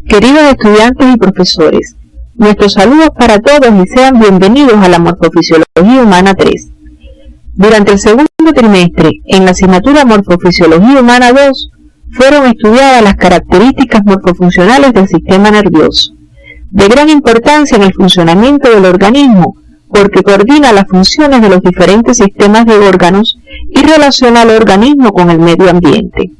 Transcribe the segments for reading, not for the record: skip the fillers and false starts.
Queridos estudiantes y profesores, nuestros saludos para todos y sean bienvenidos a la Morfofisiología Humana 3. Durante el segundo trimestre, en la asignatura Morfofisiología Humana 2, fueron estudiadas las características morfofuncionales del sistema nervioso, de gran importancia en el funcionamiento del organismo, porque coordina las funciones de los diferentes sistemas de órganos y relaciona al organismo con el medio ambiente.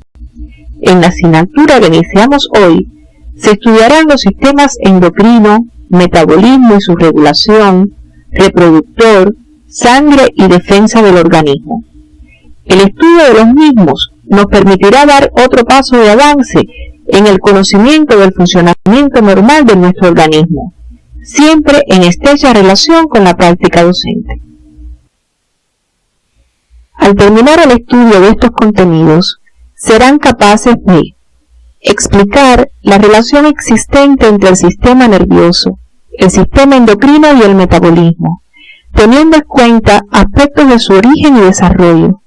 En la asignatura que iniciamos hoy, se estudiarán los sistemas endocrino, metabolismo y su regulación, reproductor, sangre y defensa del organismo. El estudio de los mismos nos permitirá dar otro paso de avance en el conocimiento del funcionamiento normal de nuestro organismo, siempre en estrecha relación con la práctica docente. Al terminar el estudio de estos contenidos, serán capaces de explicar la relación existente entre el sistema nervioso, el sistema endocrino y el metabolismo, teniendo en cuenta aspectos de su origen y desarrollo,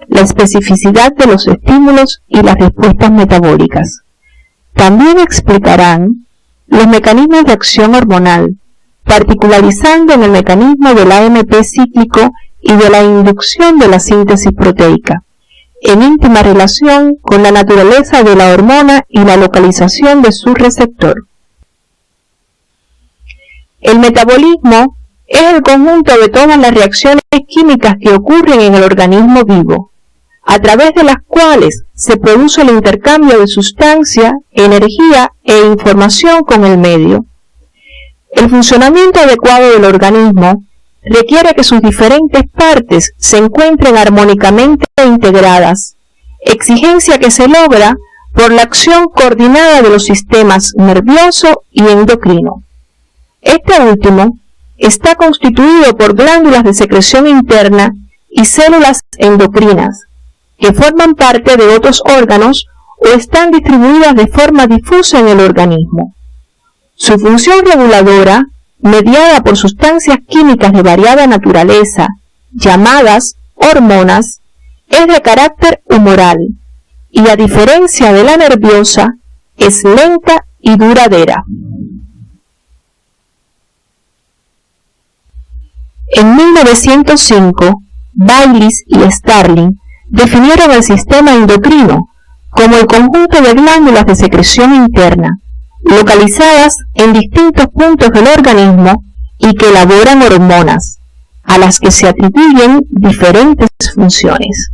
la especificidad de los estímulos y las respuestas metabólicas. También explicarán los mecanismos de acción hormonal, particularizando en el mecanismo del AMP cíclico y de la inducción de la síntesis proteica, en íntima relación con la naturaleza de la hormona y la localización de su receptor. El metabolismo es el conjunto de todas las reacciones químicas que ocurren en el organismo vivo, a través de las cuales se produce el intercambio de sustancia, energía e información con el medio. El funcionamiento adecuado del organismo requiere que sus diferentes partes se encuentren armónicamente integradas, exigencia que se logra por la acción coordinada de los sistemas nervioso y endocrino. Este último está constituido por glándulas de secreción interna y células endocrinas, que forman parte de otros órganos o están distribuidas de forma difusa en el organismo. Su función reguladora, mediada por sustancias químicas de variada naturaleza, llamadas hormonas, es de carácter humoral y, a diferencia de la nerviosa, es lenta y duradera. En 1905, Baylis y Starling definieron el sistema endocrino como el conjunto de glándulas de secreción interna, localizadas en distintos puntos del organismo y que elaboran hormonas, a las que se atribuyen diferentes funciones.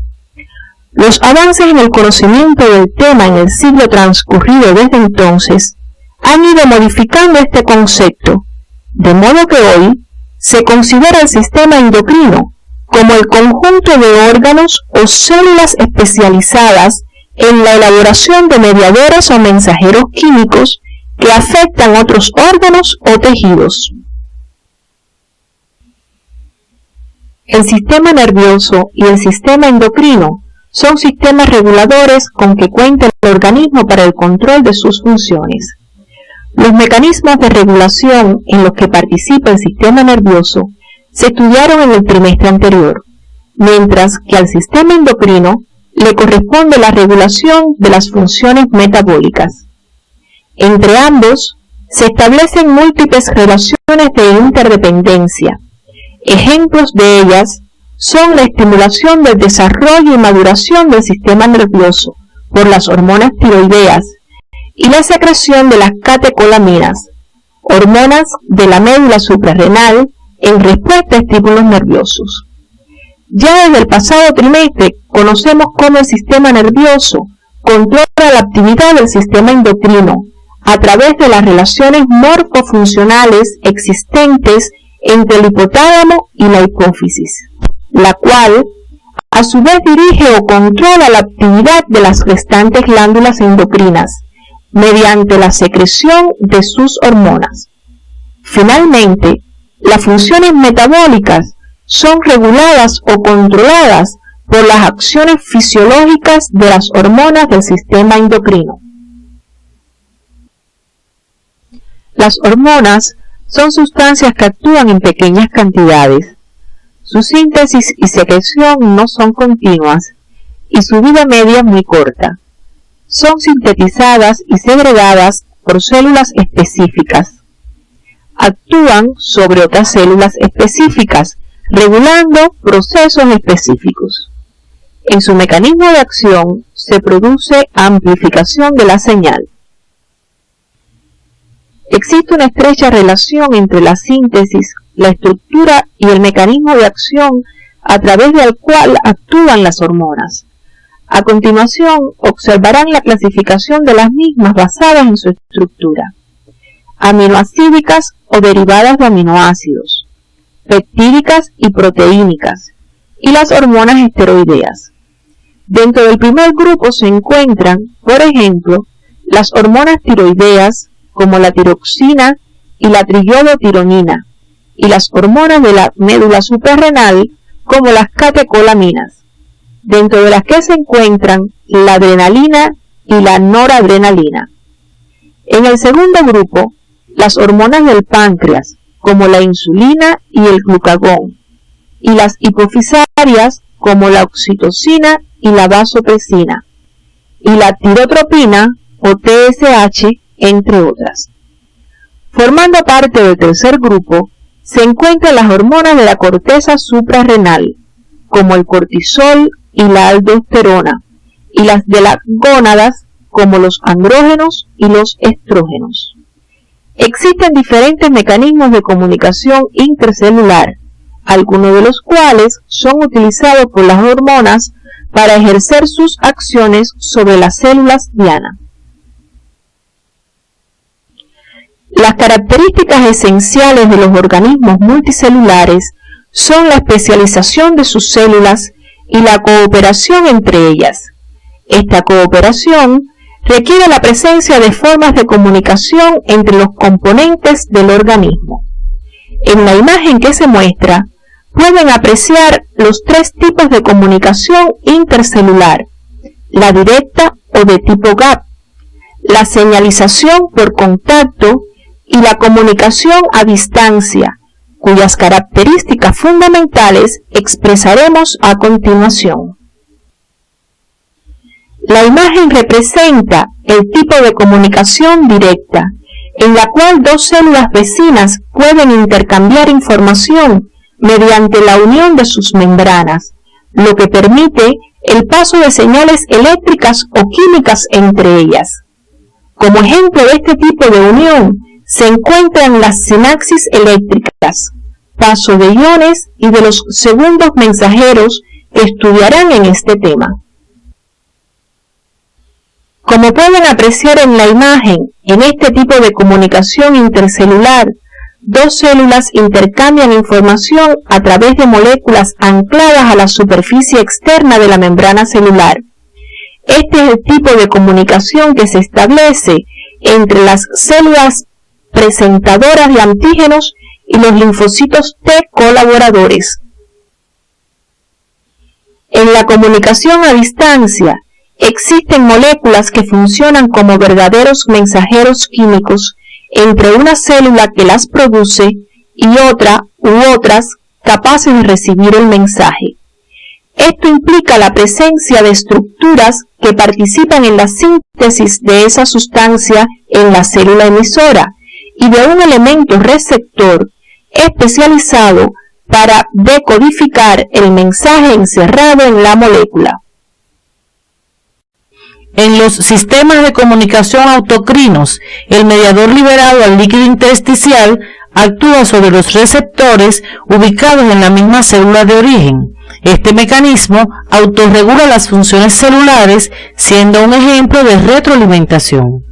Los avances en el conocimiento del tema en el siglo transcurrido desde entonces han ido modificando este concepto, de modo que hoy se considera el sistema endocrino como el conjunto de órganos o células especializadas en la elaboración de mediadores o mensajeros químicos que afectan otros órganos o tejidos. El sistema nervioso y el sistema endocrino son sistemas reguladores con que cuenta el organismo para el control de sus funciones. Los mecanismos de regulación en los que participa el sistema nervioso se estudiaron en el trimestre anterior, mientras que al sistema endocrino le corresponde la regulación de las funciones metabólicas. Entre ambos se establecen múltiples relaciones de interdependencia. Ejemplos de ellas son la estimulación del desarrollo y maduración del sistema nervioso por las hormonas tiroideas y la secreción de las catecolaminas, hormonas de la médula suprarrenal en respuesta a estímulos nerviosos. Ya desde el pasado trimestre conocemos cómo el sistema nervioso controla la actividad del sistema endocrino a través de las relaciones morfofuncionales existentes entre el hipotálamo y la hipófisis, la cual a su vez dirige o controla la actividad de las restantes glándulas endocrinas mediante la secreción de sus hormonas. Finalmente, las funciones metabólicas son reguladas o controladas por las acciones fisiológicas de las hormonas del sistema endocrino. Las hormonas son sustancias que actúan en pequeñas cantidades. Su síntesis y secreción no son continuas y su vida media es muy corta. Son sintetizadas y segregadas por células específicas. Actúan sobre otras células específicas, regulando procesos específicos. En su mecanismo de acción se produce amplificación de la señal. Existe una estrecha relación entre la síntesis, la estructura y el mecanismo de acción a través del cual actúan las hormonas. A continuación, observarán la clasificación de las mismas basadas en su estructura: aminoácidicas o derivadas de aminoácidos, peptídicas y proteínicas, y las hormonas esteroideas. Dentro del primer grupo se encuentran, por ejemplo, las hormonas tiroideas, como la tiroxina y la triiodotironina, y las hormonas de la médula suprarrenal, como las catecolaminas, dentro de las que se encuentran la adrenalina y la noradrenalina. En el segundo grupo, las hormonas del páncreas, como la insulina y el glucagón, y las hipofisarias, como la oxitocina y la vasopresina, y la tirotropina o TSH, entre otras. Formando parte del tercer grupo, se encuentran las hormonas de la corteza suprarrenal, como el cortisol y la aldosterona, y las de las gónadas, como los andrógenos y los estrógenos. Existen diferentes mecanismos de comunicación intercelular, algunos de los cuales son utilizados por las hormonas para ejercer sus acciones sobre las células diana. Las características esenciales de los organismos multicelulares son la especialización de sus células y la cooperación entre ellas. Esta cooperación requiere la presencia de formas de comunicación entre los componentes del organismo. En la imagen que se muestra, pueden apreciar los tres tipos de comunicación intercelular: la directa o de tipo GAP, la señalización por contacto y la comunicación a distancia, cuyas características fundamentales expresaremos a continuación. La imagen representa el tipo de comunicación directa, en la cual dos células vecinas pueden intercambiar información mediante la unión de sus membranas, lo que permite el paso de señales eléctricas o químicas entre ellas. Como ejemplo de este tipo de unión se encuentran las sinapsis eléctricas, paso de iones y de los segundos mensajeros que estudiarán en este tema. Como pueden apreciar en la imagen, en este tipo de comunicación intercelular, dos células intercambian información a través de moléculas ancladas a la superficie externa de la membrana celular. Este es el tipo de comunicación que se establece entre las células presentadoras de antígenos y los linfocitos T colaboradores. En la comunicación a distancia, existen moléculas que funcionan como verdaderos mensajeros químicos entre una célula que las produce y otra u otras capaces de recibir el mensaje. Esto implica la presencia de estructuras que participan en la síntesis de esa sustancia en la célula emisora y de un elemento receptor especializado para decodificar el mensaje encerrado en la molécula. En los sistemas de comunicación autocrinos, el mediador liberado al líquido intersticial actúa sobre los receptores ubicados en la misma célula de origen. Este mecanismo autorregula las funciones celulares, siendo un ejemplo de retroalimentación.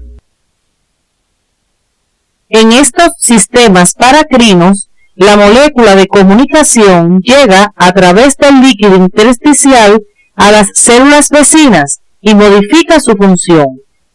En estos sistemas paracrinos, la molécula de comunicación llega a través del líquido intersticial a las células vecinas y modifica su función.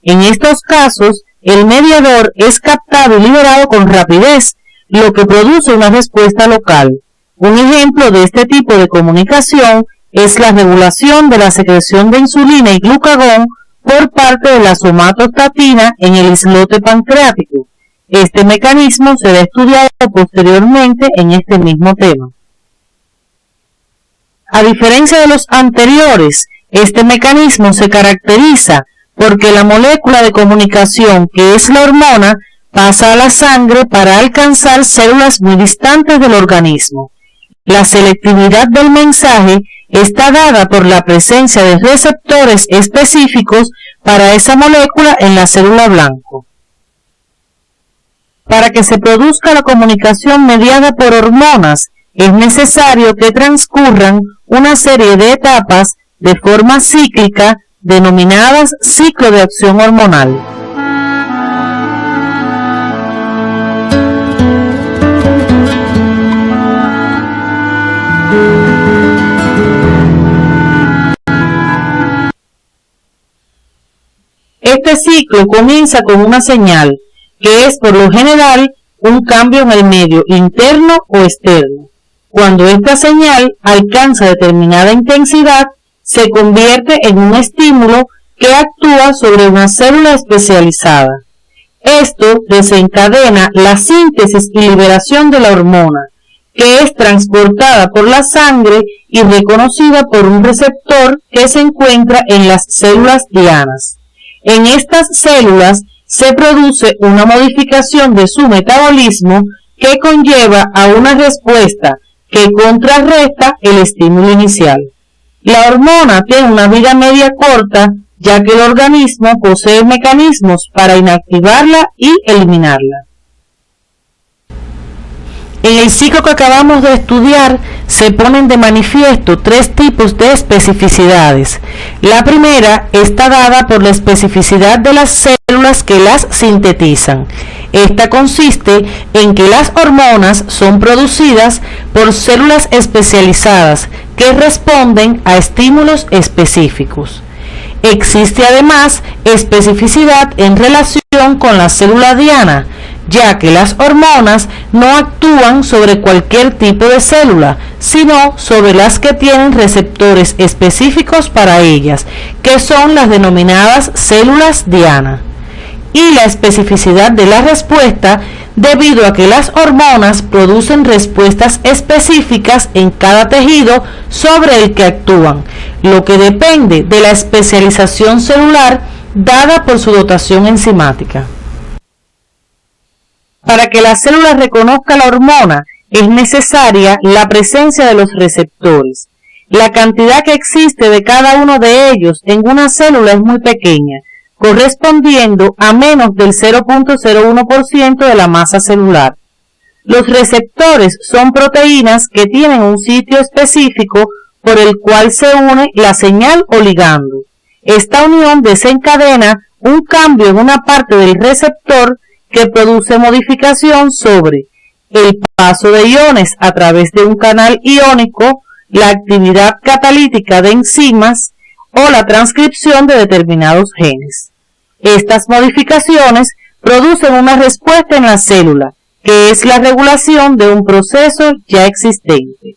En estos casos, el mediador es captado y liberado con rapidez, lo que produce una respuesta local. Un ejemplo de este tipo de comunicación es la regulación de la secreción de insulina y glucagón por parte de la somatostatina en el islote pancreático. Este mecanismo será estudiado posteriormente en este mismo tema. A diferencia de los anteriores, este mecanismo se caracteriza porque la molécula de comunicación, que es la hormona, pasa a la sangre para alcanzar células muy distantes del organismo. La selectividad del mensaje está dada por la presencia de receptores específicos para esa molécula en la célula blanco. Para que se produzca la comunicación mediada por hormonas, es necesario que transcurran una serie de etapas de forma cíclica denominadas ciclo de acción hormonal. Este ciclo comienza con una señal, que es por lo general un cambio en el medio interno o externo. Cuando esta señal alcanza determinada intensidad, se convierte en un estímulo que actúa sobre una célula especializada. Esto desencadena la síntesis y liberación de la hormona, que es transportada por la sangre y reconocida por un receptor que se encuentra en las células dianas. En estas células se produce una modificación de su metabolismo que conlleva a una respuesta que contrarresta el estímulo inicial. La hormona tiene una vida media corta, ya que el organismo posee mecanismos para inactivarla y eliminarla. En el ciclo que acabamos de estudiar se ponen de manifiesto tres tipos de especificidades. La primera está dada por la especificidad de las células que las sintetizan. Esta consiste en que las hormonas son producidas por células especializadas que responden a estímulos específicos. Existe además especificidad en relación con la célula diana, ya que las hormonas no actúan sobre cualquier tipo de célula, sino sobre las que tienen receptores específicos para ellas, que son las denominadas células diana. Y la especificidad de la respuesta, debido a que las hormonas producen respuestas específicas en cada tejido sobre el que actúan, lo que depende de la especialización celular dada por su dotación enzimática. Para que la célula reconozca la hormona, es necesaria la presencia de los receptores. La cantidad que existe de cada uno de ellos en una célula es muy pequeña, correspondiendo a menos del 0.01% de la masa celular. Los receptores son proteínas que tienen un sitio específico por el cual se une la señal o ligando. Esta unión desencadena un cambio en una parte del receptor que produce modificación sobre el paso de iones a través de un canal iónico, la actividad catalítica de enzimas o la transcripción de determinados genes. Estas modificaciones producen una respuesta en la célula, que es la regulación de un proceso ya existente.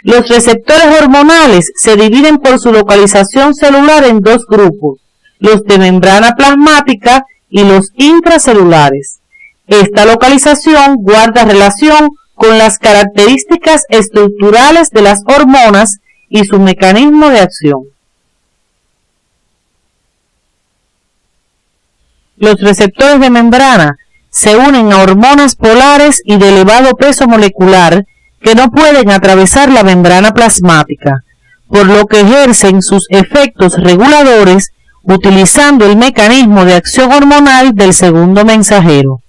Los receptores hormonales se dividen por su localización celular en dos grupos, los de membrana plasmática y los intracelulares. Esta localización guarda relación con las características estructurales de las hormonas y su mecanismo de acción. Los receptores de membrana se unen a hormonas polares y de elevado peso molecular que no pueden atravesar la membrana plasmática, por lo que ejercen sus efectos reguladores utilizando el mecanismo de acción hormonal del segundo mensajero.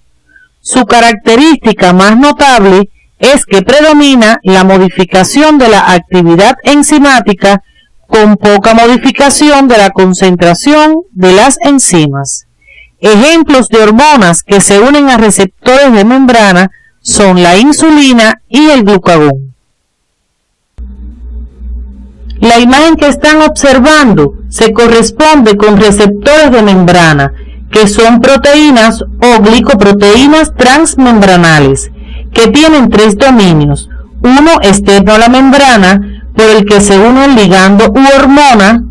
Su característica más notable es que predomina la modificación de la actividad enzimática con poca modificación de la concentración de las enzimas. Ejemplos de hormonas que se unen a receptores de membrana son la insulina y el glucagón. La imagen que están observando se corresponde con receptores de membrana, que son proteínas o glicoproteínas transmembranales, que tienen tres dominios, uno externo a la membrana, por el que se une el ligando u hormona,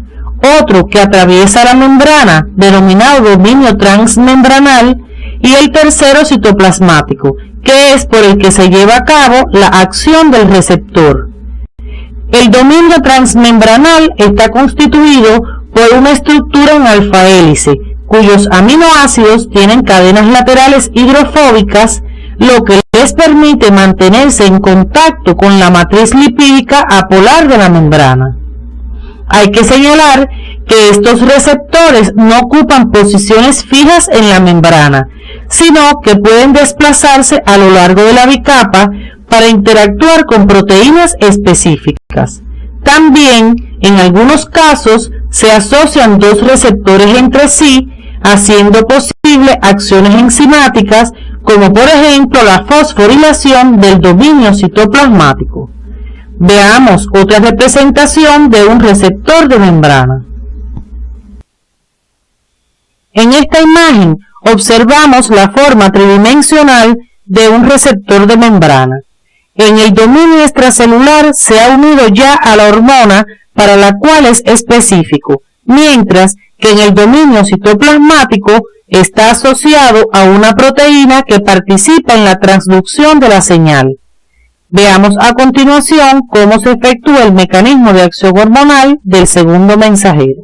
otro que atraviesa la membrana, denominado dominio transmembranal, y el tercero citoplasmático, que es por el que se lleva a cabo la acción del receptor. El dominio transmembranal está constituido por una estructura en alfa-hélice, cuyos aminoácidos tienen cadenas laterales hidrofóbicas, lo que les permite mantenerse en contacto con la matriz lipídica apolar de la membrana. Hay que señalar que estos receptores no ocupan posiciones fijas en la membrana, sino que pueden desplazarse a lo largo de la bicapa para interactuar con proteínas específicas. También, en algunos casos, se asocian dos receptores entre sí, haciendo posible acciones enzimáticas, como por ejemplo la fosforilación del dominio citoplasmático. Veamos otra representación de un receptor de membrana. En esta imagen observamos la forma tridimensional de un receptor de membrana. En el dominio extracelular se ha unido ya a la hormona para la cual es específico, mientras que en el dominio citoplasmático está asociado a una proteína que participa en la transducción de la señal. Veamos a continuación cómo se efectúa el mecanismo de acción hormonal del segundo mensajero.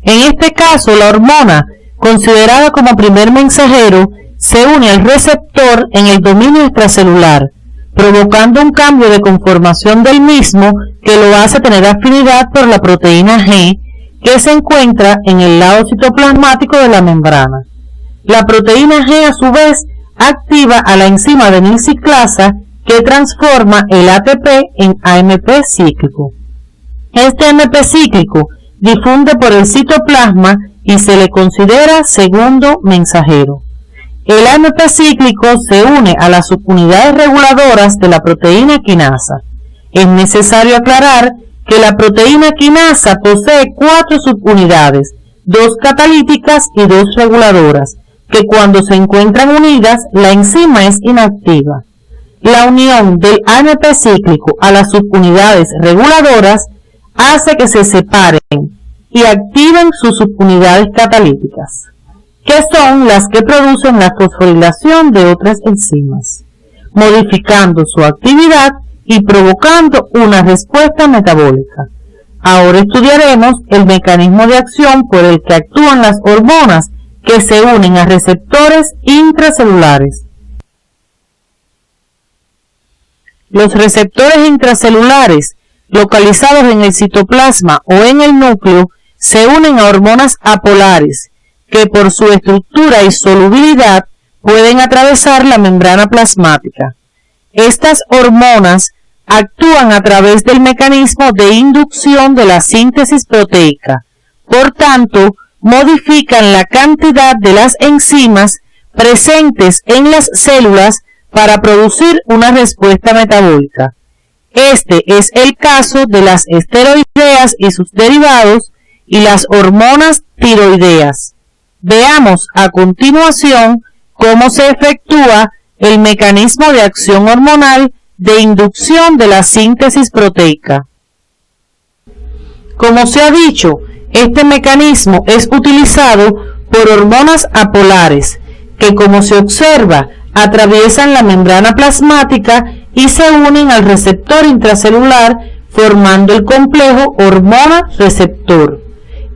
En este caso, la hormona, considerada como primer mensajero, se une al receptor en el dominio extracelular, provocando un cambio de conformación del mismo que lo hace tener afinidad por la proteína G, que se encuentra en el lado citoplasmático de la membrana. La proteína G, a su vez, activa a la enzima adenilciclasa que transforma el ATP en AMP cíclico. Este AMP cíclico difunde por el citoplasma y se le considera segundo mensajero. El AMP cíclico se une a las subunidades reguladoras de la proteína quinasa. Es necesario aclarar que la proteína quinasa posee 4 subunidades, 2 catalíticas y 2 reguladoras, que cuando se encuentran unidas, la enzima es inactiva. La unión del AMP cíclico a las subunidades reguladoras hace que se separen y activen sus subunidades catalíticas, que son las que producen la fosforilación de otras enzimas, modificando su actividad y provocando una respuesta metabólica. Ahora estudiaremos el mecanismo de acción por el que actúan las hormonas que se unen a receptores intracelulares. Los receptores intracelulares, localizados en el citoplasma o en el núcleo, se unen a hormonas apolares, que por su estructura y solubilidad pueden atravesar la membrana plasmática. Estas hormonas actúan a través del mecanismo de inducción de la síntesis proteica. Por tanto, modifican la cantidad de las enzimas presentes en las células para producir una respuesta metabólica. Este es el caso de las esteroideas y sus derivados y las hormonas tiroideas. Veamos a continuación cómo se efectúa el mecanismo de acción hormonal de inducción de la síntesis proteica. Como se ha dicho, este mecanismo es utilizado por hormonas apolares, que como se observa, atraviesan la membrana plasmática y se unen al receptor intracelular formando el complejo hormona-receptor.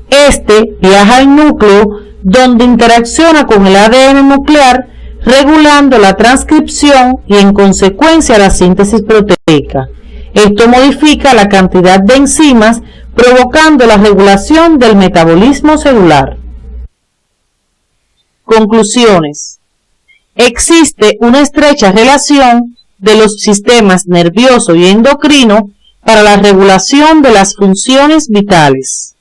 Este viaja al núcleo donde interacciona con el ADN nuclear regulando la transcripción y en consecuencia la síntesis proteica. Esto modifica la cantidad de enzimas provocando la regulación del metabolismo celular. Conclusiones. Existe una estrecha relación de los sistemas nervioso y endocrino para la regulación de las funciones vitales.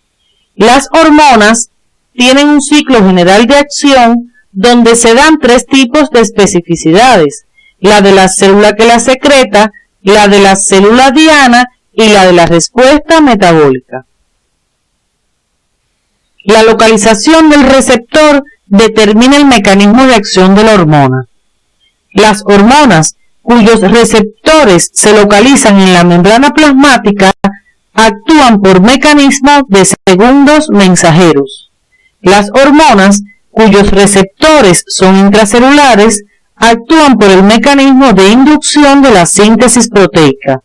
Las hormonas tienen un ciclo general de acción donde se dan 3 tipos de especificidades: la de la célula que la secreta, la de la célula diana y la de la respuesta metabólica. La localización del receptor determina el mecanismo de acción de la hormona. Las hormonas cuyos receptores se localizan en la membrana plasmática actúan por mecanismos de segundos mensajeros. Las hormonas cuyos receptores son intracelulares actúan por el mecanismo de inducción de la síntesis proteica.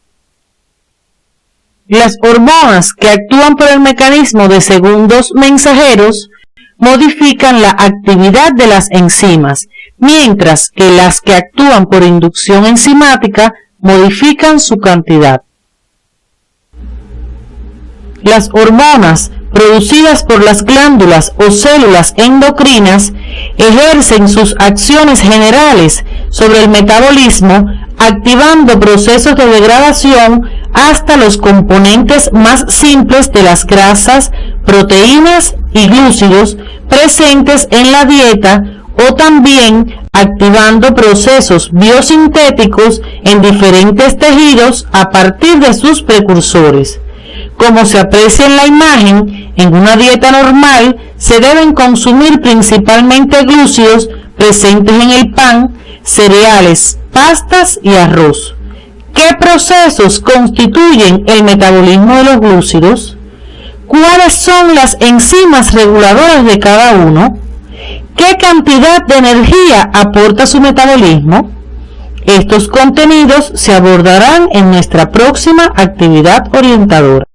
Las hormonas que actúan por el mecanismo de segundos mensajeros modifican la actividad de las enzimas, mientras que las que actúan por inducción enzimática modifican su cantidad. Las hormonas producidas por las glándulas o células endocrinas ejercen sus acciones generales sobre el metabolismo, activando procesos de degradación hasta los componentes más simples de las grasas, proteínas y glúcidos presentes en la dieta, o también activando procesos biosintéticos en diferentes tejidos a partir de sus precursores. Como se aprecia en la imagen, en una dieta normal se deben consumir principalmente glúcidos presentes en el pan, cereales, pastas y arroz. ¿Qué procesos constituyen el metabolismo de los glúcidos? ¿Cuáles son las enzimas reguladoras de cada uno? ¿Qué cantidad de energía aporta su metabolismo? Estos contenidos se abordarán en nuestra próxima actividad orientadora.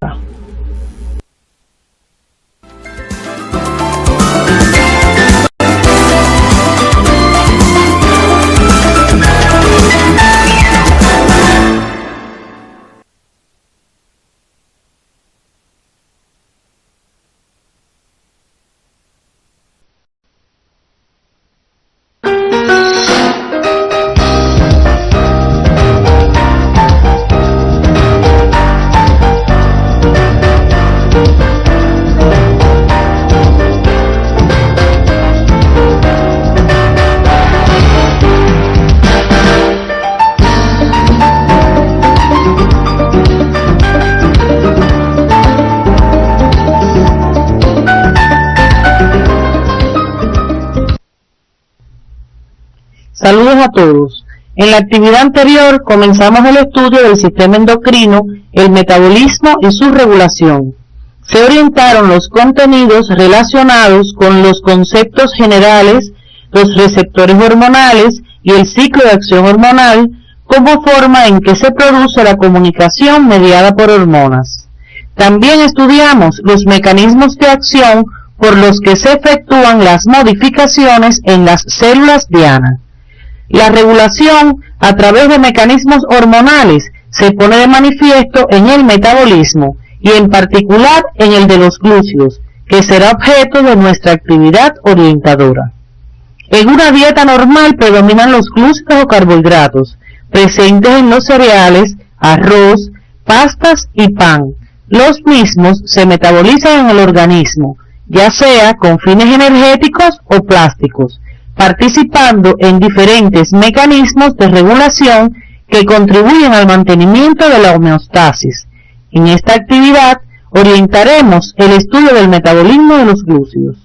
Saludos a todos. En la actividad anterior comenzamos el estudio del sistema endocrino, el metabolismo y su regulación. Se orientaron los contenidos relacionados con los conceptos generales, los receptores hormonales y el ciclo de acción hormonal como forma en que se produce la comunicación mediada por hormonas. También estudiamos los mecanismos de acción por los que se efectúan las modificaciones en las células diana. La regulación a través de mecanismos hormonales se pone de manifiesto en el metabolismo y en particular en el de los glúcidos, que será objeto de nuestra actividad orientadora. En una dieta normal predominan los glúcidos o carbohidratos, presentes en los cereales, arroz, pastas y pan. Los mismos se metabolizan en el organismo, ya sea con fines energéticos o plásticos, participando en diferentes mecanismos de regulación que contribuyen al mantenimiento de la homeostasis. En esta actividad orientaremos el estudio del metabolismo de los glúcidos.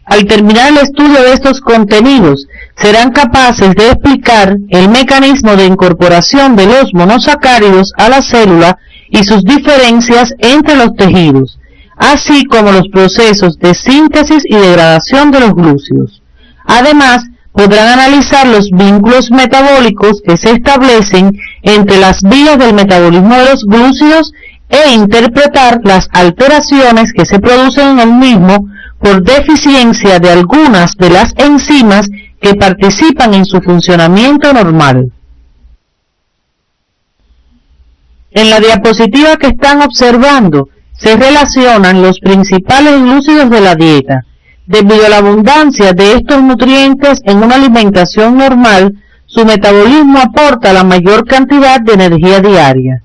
Al terminar el estudio de estos contenidos, serán capaces de explicar el mecanismo de incorporación de los monosacáridos a la célula y sus diferencias entre los tejidos, así como los procesos de síntesis y degradación de los glúcidos. Además, podrán analizar los vínculos metabólicos que se establecen entre las vías del metabolismo de los glúcidos e interpretar las alteraciones que se producen en el mismo por deficiencia de algunas de las enzimas que participan en su funcionamiento normal. En la diapositiva que están observando, se relacionan los principales glúcidos de la dieta. Debido a la abundancia de estos nutrientes en una alimentación normal, su metabolismo aporta la mayor cantidad de energía diaria.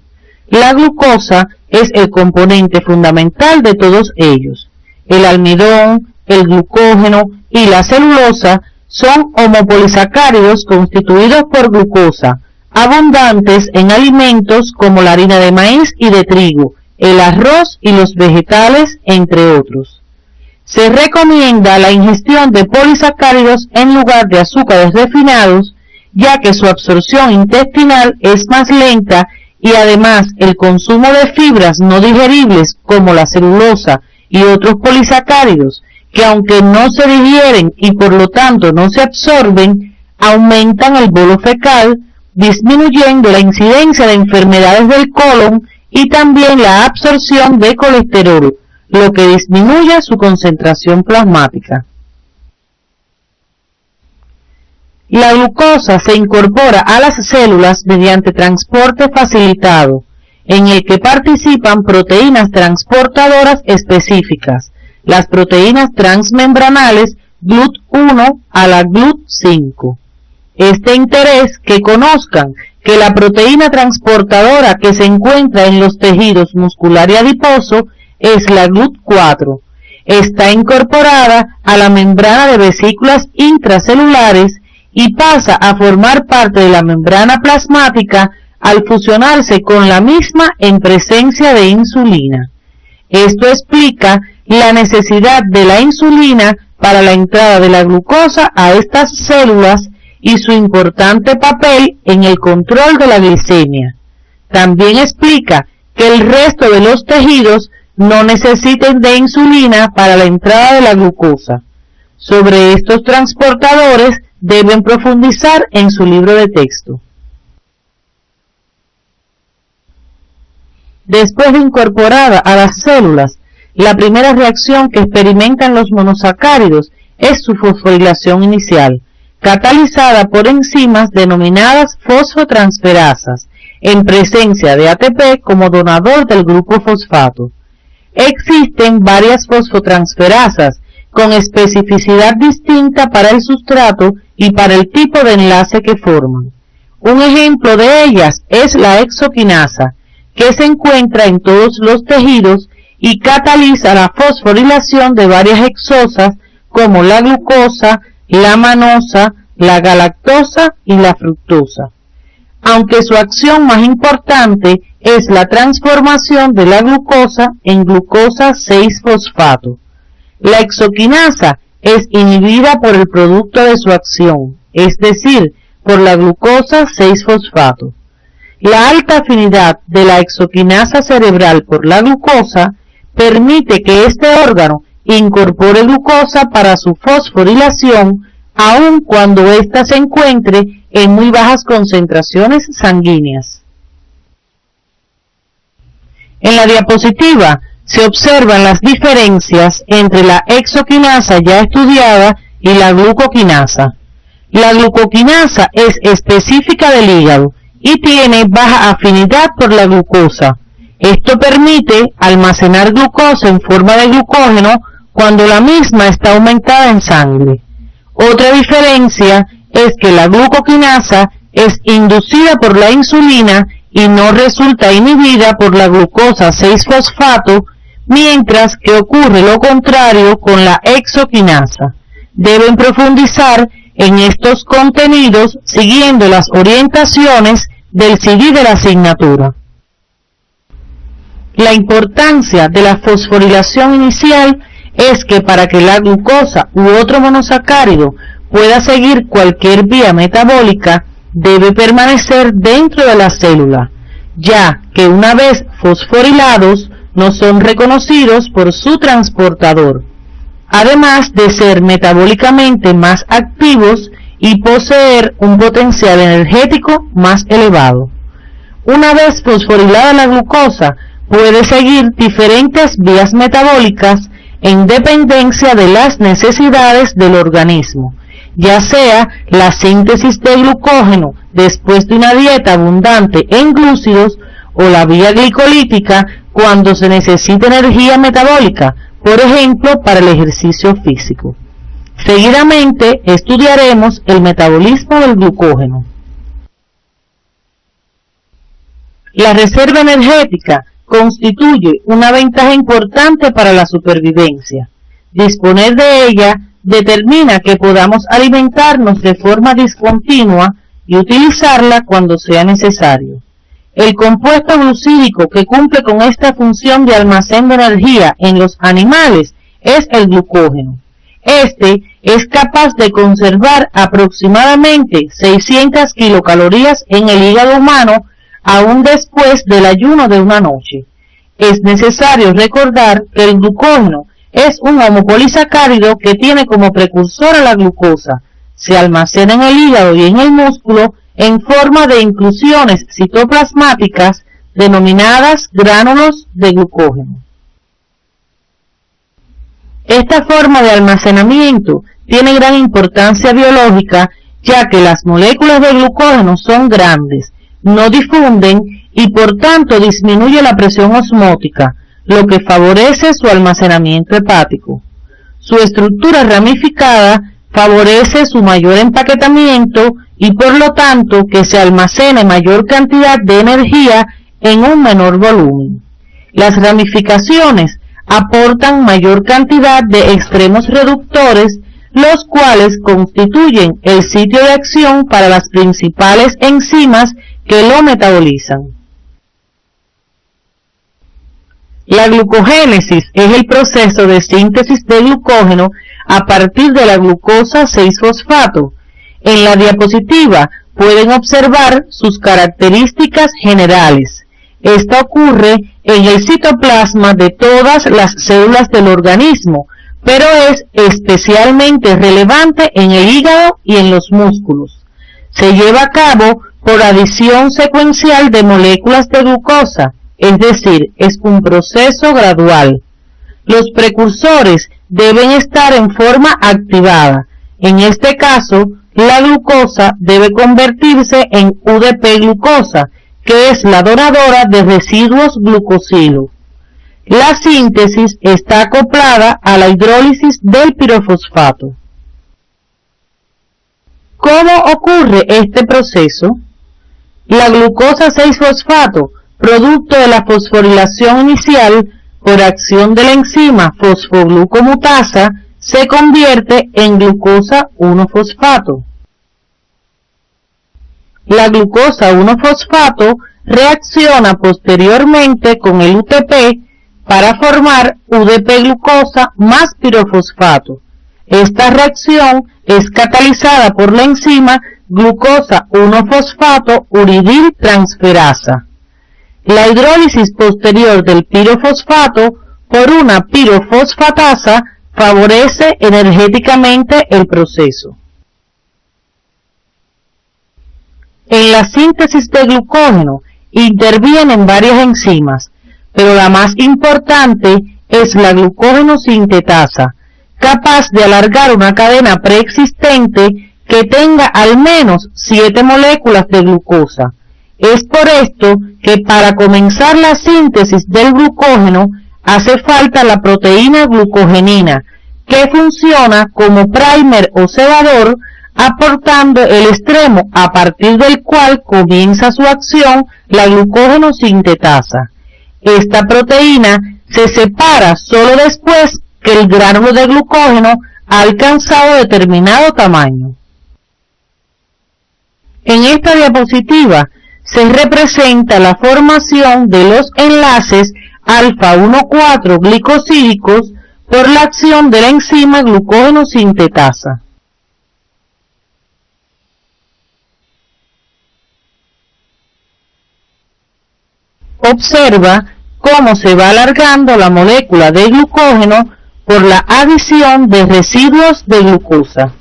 La glucosa es el componente fundamental de todos ellos. El almidón, el glucógeno y la celulosa son homopolisacáridos constituidos por glucosa, abundantes en alimentos como la harina de maíz y de trigo, el arroz y los vegetales, entre otros. Se recomienda la ingestión de polisacáridos en lugar de azúcares refinados, ya que su absorción intestinal es más lenta y además el consumo de fibras no digeribles como la celulosa y otros polisacáridos, que aunque no se digieren y por lo tanto no se absorben, aumentan el bolo fecal, disminuyendo la incidencia de enfermedades del colon y también la absorción de colesterol, lo que disminuye su concentración plasmática. La glucosa se incorpora a las células mediante transporte facilitado, en el que participan proteínas transportadoras específicas, las proteínas transmembranales GLUT1 a la GLUT5. Este interés que conozcan que la proteína transportadora que se encuentra en los tejidos muscular y adiposo es la GLUT4. Está incorporada a la membrana de vesículas intracelulares y pasa a formar parte de la membrana plasmática al fusionarse con la misma en presencia de insulina. Esto explica la necesidad de la insulina para la entrada de la glucosa a estas células y su importante papel en el control de la glicemia. También explica que el resto de los tejidos no necesiten de insulina para la entrada de la glucosa. Sobre estos transportadores deben profundizar en su libro de texto. Después de incorporada a las células, la primera reacción que experimentan los monosacáridos es su fosforilación inicial, catalizada por enzimas denominadas fosfotransferasas, en presencia de ATP como donador del grupo fosfato. Existen varias fosfotransferasas con especificidad distinta para el sustrato y para el tipo de enlace que forman. Un ejemplo de ellas es la hexoquinasa, que se encuentra en todos los tejidos y cataliza la fosforilación de varias hexosas como la glucosa, la manosa, la galactosa y la fructosa. Aunque su acción más importante es la transformación de la glucosa en glucosa 6-fosfato. La hexoquinasa es inhibida por el producto de su acción, es decir, por la glucosa 6-fosfato. La alta afinidad de la hexoquinasa cerebral por la glucosa permite que este órgano incorpore glucosa para su fosforilación, aun cuando ésta se encuentre en muy bajas concentraciones sanguíneas. En la diapositiva se observan las diferencias entre la hexoquinasa ya estudiada y la glucoquinasa. La glucoquinasa es específica del hígado y tiene baja afinidad por la glucosa. Esto permite almacenar glucosa en forma de glucógeno cuando la misma está aumentada en sangre. Otra diferencia es que la glucoquinasa es inducida por la insulina y no resulta inhibida por la glucosa 6-fosfato, mientras que ocurre lo contrario con la hexoquinasa. Deben profundizar en estos contenidos siguiendo las orientaciones del CD de la asignatura. La importancia de la fosforilación inicial es que para que la glucosa u otro monosacárido pueda seguir cualquier vía metabólica, debe permanecer dentro de la célula, ya que una vez fosforilados no son reconocidos por su transportador, además de ser metabólicamente más activos y poseer un potencial energético más elevado. Una vez fosforilada la glucosa, puede seguir diferentes vías metabólicas en dependencia de las necesidades del organismo, ya sea la síntesis de glucógeno después de una dieta abundante en glúcidos o la vía glicolítica cuando se necesita energía metabólica, por ejemplo, para el ejercicio físico. Seguidamente estudiaremos el metabolismo del glucógeno. La reserva energética constituye una ventaja importante para la supervivencia. Disponer de ella determina que podamos alimentarnos de forma discontinua y utilizarla cuando sea necesario. El compuesto glucídico que cumple con esta función de almacén de energía en los animales es el glucógeno. Este es capaz de conservar aproximadamente 600 kilocalorías en el hígado humano aún después del ayuno de una noche. Es necesario recordar que el glucógeno es un homopolisacárido que tiene como precursor a la glucosa. Se almacena en el hígado y en el músculo en forma de inclusiones citoplasmáticas denominadas gránulos de glucógeno. Esta forma de almacenamiento tiene gran importancia biológica, ya que las moléculas de glucógeno son grandes, no difunden y por tanto disminuye la presión osmótica, lo que favorece su almacenamiento hepático. Su estructura ramificada favorece su mayor empaquetamiento y por lo tanto que se almacene mayor cantidad de energía en un menor volumen. Las ramificaciones aportan mayor cantidad de extremos reductores, los cuales constituyen el sitio de acción para las principales enzimas que lo metabolizan. La glucogénesis es el proceso de síntesis de glucógeno a partir de la glucosa 6-fosfato. En la diapositiva pueden observar sus características generales. Esto ocurre en el citoplasma de todas las células del organismo, pero es especialmente relevante en el hígado y en los músculos. Se lleva a cabo por adición secuencial de moléculas de glucosa, es decir, es un proceso gradual. Los precursores deben estar en forma activada. En este caso, la glucosa debe convertirse en UDP-glucosa, que es la donadora de residuos glucosilos. La síntesis está acoplada a la hidrólisis del pirofosfato. ¿Cómo ocurre este proceso? La glucosa 6-fosfato, producto de la fosforilación inicial por acción de la enzima fosfoglucomutasa, se convierte en glucosa 1-fosfato. La glucosa 1-fosfato reacciona posteriormente con el UTP para formar UDP-glucosa más pirofosfato. Esta reacción es catalizada por la enzima glucosa 1-fosfato uridil transferasa. La hidrólisis posterior del pirofosfato por una pirofosfatasa favorece energéticamente el proceso. En la síntesis de glucógeno intervienen varias enzimas, pero la más importante es la glucógeno sintetasa, capaz de alargar una cadena preexistente que tenga al menos 7 moléculas de glucosa. Es por esto que para comenzar la síntesis del glucógeno hace falta la proteína glucogenina, que funciona como primer o cebador, aportando el extremo a partir del cual comienza su acción la glucógeno sintetasa. Esta proteína se separa solo después que el gránulo de glucógeno ha alcanzado determinado tamaño. En esta diapositiva se representa la formación de los enlaces alfa-1,4 glicosídicos por la acción de la enzima glucógeno sintetasa. Observa cómo se va alargando la molécula de glucógeno por la adición de residuos de glucosa.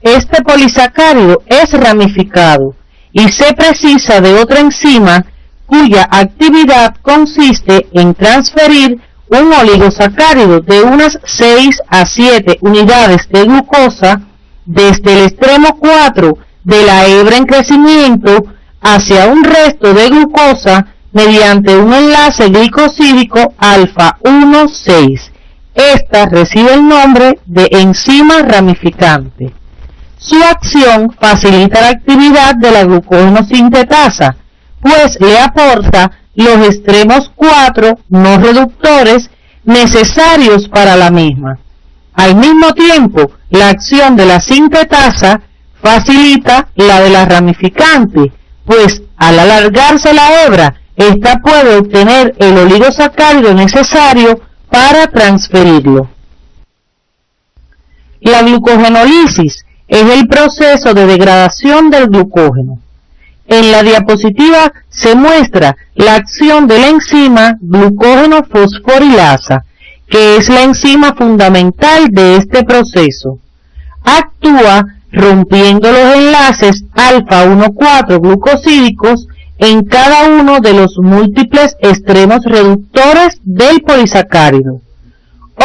Este polisacárido es ramificado y se precisa de otra enzima cuya actividad consiste en transferir un oligosacárido de unas 6 a 7 unidades de glucosa desde el extremo 4 de la hebra en crecimiento hacia un resto de glucosa mediante un enlace glicosídico alfa 1,6. Esta recibe el nombre de enzima ramificante. Su acción facilita la actividad de la glucógeno sintetasa, pues le aporta los extremos 4 no reductores necesarios para la misma. Al mismo tiempo, la acción de la sintetasa facilita la de la ramificante, pues al alargarse la hebra, ésta puede obtener el oligosacárido necesario para transferirlo. La glucogenólisis es el proceso de degradación del glucógeno. En la diapositiva se muestra la acción de la enzima glucógeno fosforilasa, que es la enzima fundamental de este proceso. actúa rompiendo los enlaces alfa-1,4 glucosídicos en cada uno de los múltiples extremos reductores del polisacárido.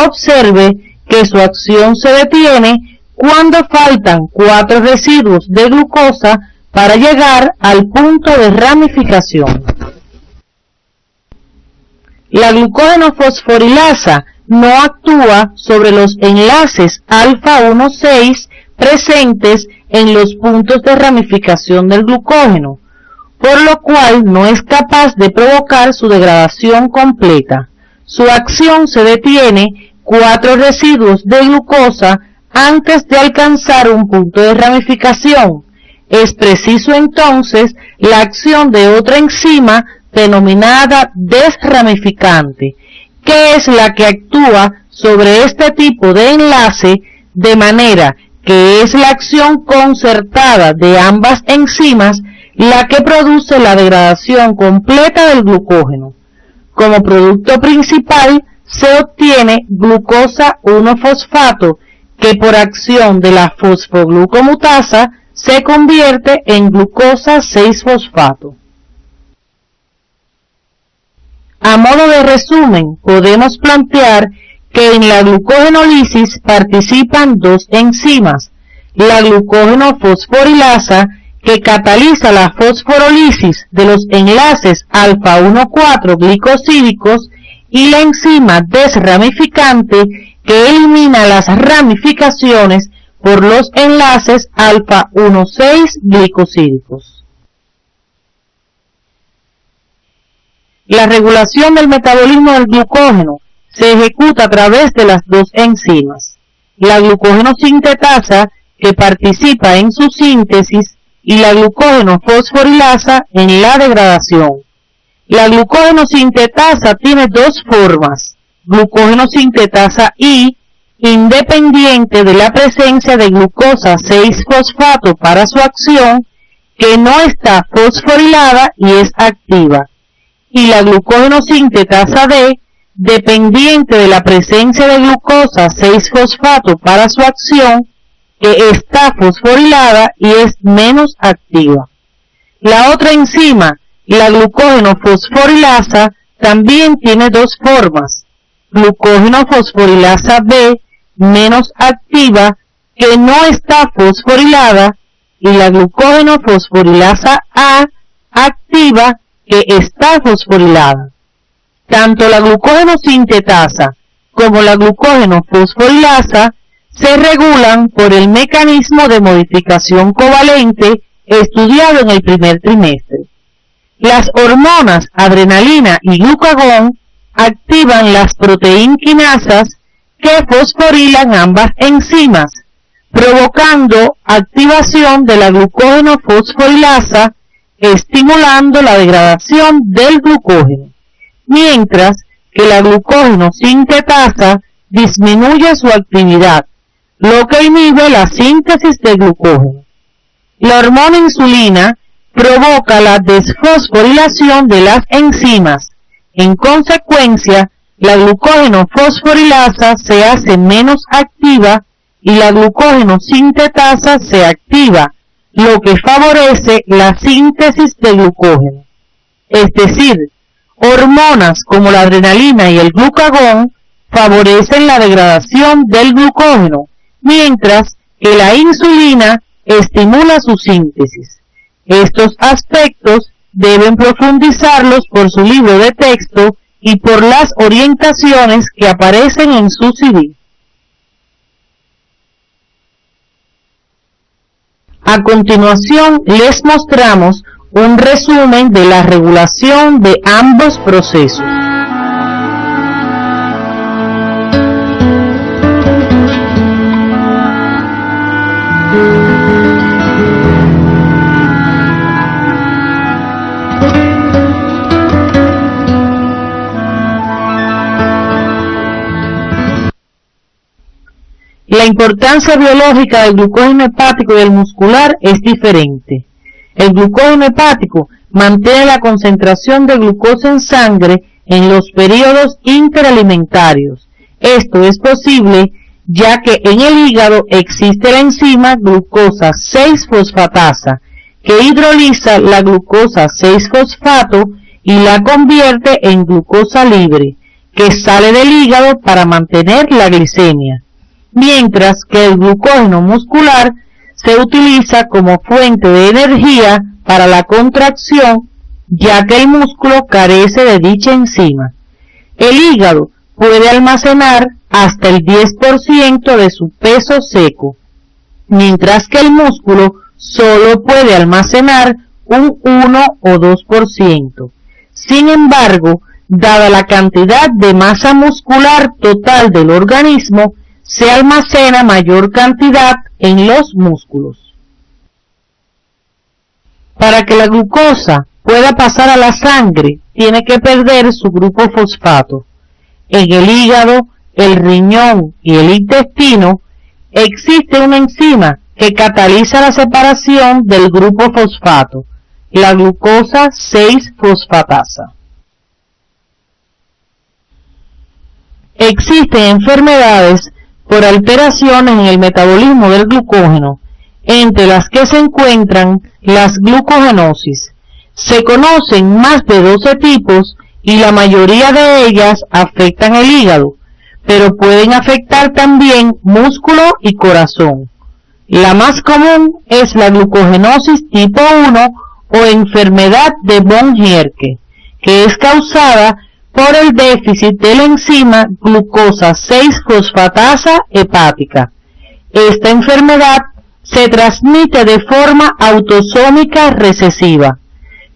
Observe que su acción se detiene cuando faltan 4 residuos de glucosa para llegar al punto de ramificación. La glucógeno-fosforilasa no actúa sobre los enlaces alfa-1,6 presentes en los puntos de ramificación del glucógeno, por lo cual no es capaz de provocar su degradación completa. Su acción se detiene 4 residuos de glucosa antes de alcanzar un punto de ramificación. Es preciso entonces la acción de otra enzima denominada desramificante, que es la que actúa sobre este tipo de enlace, de manera que es la acción concertada de ambas enzimas la que produce la degradación completa del glucógeno. Como producto principal se obtiene glucosa 1-fosfato, que por acción de la fosfoglucomutasa se convierte en glucosa 6-fosfato. A modo de resumen, podemos plantear que en la glucogenólisis participan 2 enzimas, la glucógeno-fosforilasa, que cataliza la fosforólisis de los enlaces alfa-1,4 glicosídicos, y la enzima desramificante, que elimina las ramificaciones por los enlaces alfa-1,6 glicosídicos. La regulación del metabolismo del glucógeno se ejecuta a través de las 2 enzimas, la glucógeno-sintetasa, que participa en su síntesis, y la glucógeno-fosforilasa en la degradación. La glucógeno-sintetasa tiene 2 formas: glucógeno-sintetasa I, independiente de la presencia de glucosa 6-fosfato para su acción, que no está fosforilada y es activa, y la glucógeno-sintetasa D, dependiente de la presencia de glucosa 6-fosfato para su acción, que está fosforilada y es menos activa. La otra enzima, la glucógeno-fosforilasa, también tiene 2 formas: glucógeno-fosforilasa B, menos activa, que no está fosforilada, y la glucógeno-fosforilasa A, activa, que está fosforilada. Tanto la glucógeno-sintetasa como la glucógeno-fosforilasa se regulan por el mecanismo de modificación covalente estudiado en el primer trimestre. Las hormonas adrenalina y glucagón activan las proteinquinasas que fosforilan ambas enzimas, provocando activación de la glucógeno-fosforilasa, estimulando la degradación del glucógeno, mientras que la glucógeno-sintetasa disminuye su actividad, lo que inhibe la síntesis de glucógeno. La hormona insulina provoca la desfosforilación de las enzimas. En consecuencia, la glucógeno-fosforilasa se hace menos activa y la glucógeno-sintetasa se activa, lo que favorece la síntesis de glucógeno. Es decir, hormonas como la adrenalina y el glucagón favorecen la degradación del glucógeno, mientras que la insulina estimula su síntesis. Estos aspectos deben profundizarlos por su libro de texto y por las orientaciones que aparecen en su CD. A continuación les mostramos un resumen de la regulación de ambos procesos. La importancia biológica del glucógeno hepático y del muscular es diferente. El glucógeno hepático mantiene la concentración de glucosa en sangre en los periodos interalimentarios. Esto es posible ya que en el hígado existe la enzima glucosa 6-fosfatasa, que hidroliza la glucosa 6-fosfato y la convierte en glucosa libre, que sale del hígado para mantener la glicemia, mientras que el glucógeno muscular se utiliza como fuente de energía para la contracción, ya que el músculo carece de dicha enzima. El hígado puede almacenar hasta el 10% de su peso seco, mientras que el músculo solo puede almacenar un 1 o 2%. Sin embargo, dada la cantidad de masa muscular total del organismo, se almacena mayor cantidad en los músculos. Para que la glucosa pueda pasar a la sangre, tiene que perder su grupo fosfato. En el hígado, el riñón y el intestino existe una enzima que cataliza la separación del grupo fosfato, la glucosa 6-fosfatasa. Existen enfermedades por alteraciones en el metabolismo del glucógeno, entre las que se encuentran las glucogenosis. Se conocen más de 12 tipos y la mayoría de ellas afectan el hígado, pero pueden afectar también músculo y corazón. La más común es la glucogenosis tipo 1 o enfermedad de von Gierke, que es causada por el déficit de la enzima glucosa 6-fosfatasa hepática. Esta enfermedad se transmite de forma autosómica recesiva.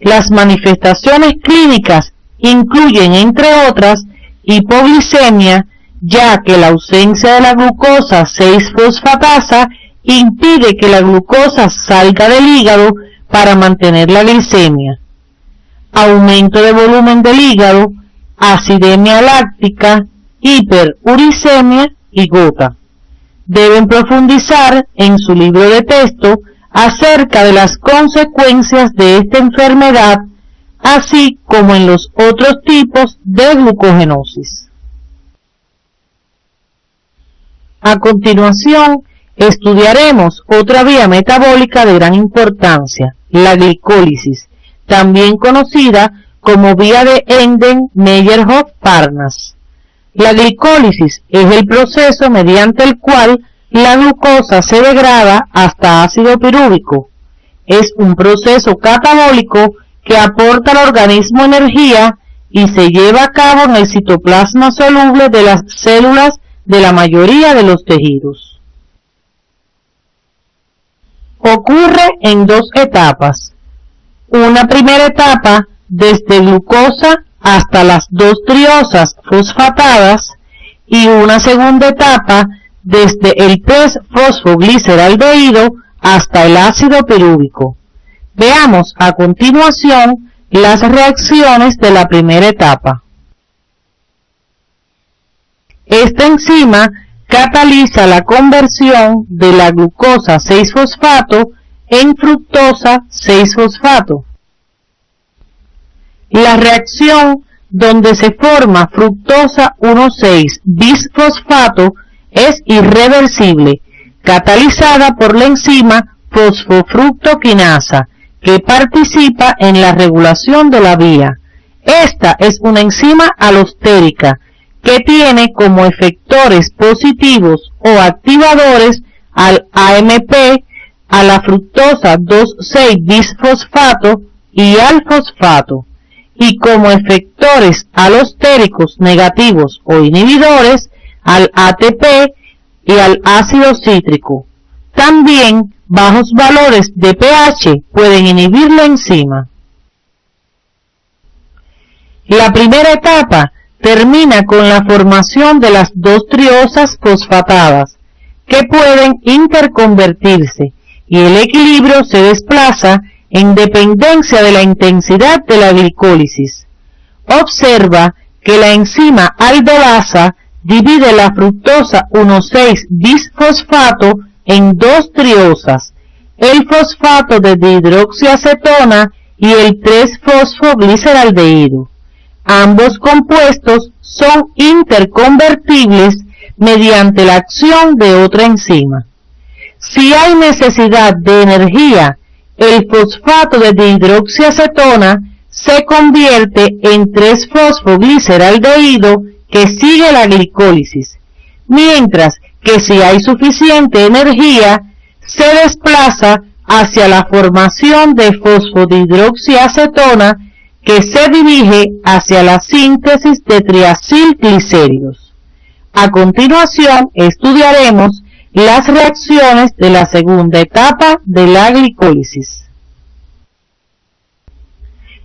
Las manifestaciones clínicas incluyen, entre otras, hipoglicemia, ya que la ausencia de la glucosa 6-fosfatasa impide que la glucosa salga del hígado para mantener la glicemia, aumento de volumen del hígado, acidemia láctica, hiperuricemia y gota. Deben profundizar en su libro de texto acerca de las consecuencias de esta enfermedad, así como en los otros tipos de glucogenosis. A continuación, estudiaremos otra vía metabólica de gran importancia, la glicólisis, también conocida como vía de Enden-Meyerhof-Parnas. La glicólisis es el proceso mediante el cual la glucosa se degrada hasta ácido pirúvico. Es un proceso catabólico que aporta al organismo energía y se lleva a cabo en el citoplasma soluble de las células de la mayoría de los tejidos. Ocurre en dos etapas. Una primera etapa desde glucosa hasta las 2-triosas fosfatadas y una segunda etapa desde el 3-fosfogliceraldehído hasta el ácido pirúvico. Veamos a continuación las reacciones de la primera etapa. Esta enzima cataliza la conversión de la glucosa 6-fosfato en fructosa 6-fosfato. La reacción donde se forma fructosa 1,6-bisfosfato es irreversible, catalizada por la enzima fosfofructoquinasa, que participa en la regulación de la vía. Esta es una enzima alostérica, que tiene como efectores positivos o activadores al AMP, a la fructosa 2,6-bisfosfato y al fosfato, y como efectores alostéricos negativos o inhibidores al ATP y al ácido cítrico. También bajos valores de pH pueden inhibir la enzima. La primera etapa termina con la formación de las 2-triosas fosfatadas, que pueden interconvertirse, y el equilibrio se desplaza en dependencia de la intensidad de la glicólisis. Observa que la enzima aldolasa divide la fructosa 1,6-bisfosfato en 2 triosas, el fosfato de dihidroxiacetona y el 3-fosfogliceraldehído. Ambos compuestos son interconvertibles mediante la acción de otra enzima. Si hay necesidad de energía, el fosfato de dihidroxiacetona se convierte en 3-fosfogliceraldehído que sigue la glicólisis, mientras que si hay suficiente energía, se desplaza hacia la formación de fosfodihidroxiacetona que se dirige hacia la síntesis de triacilglicéridos. A continuación estudiaremos las reacciones de la segunda etapa de la glicólisis.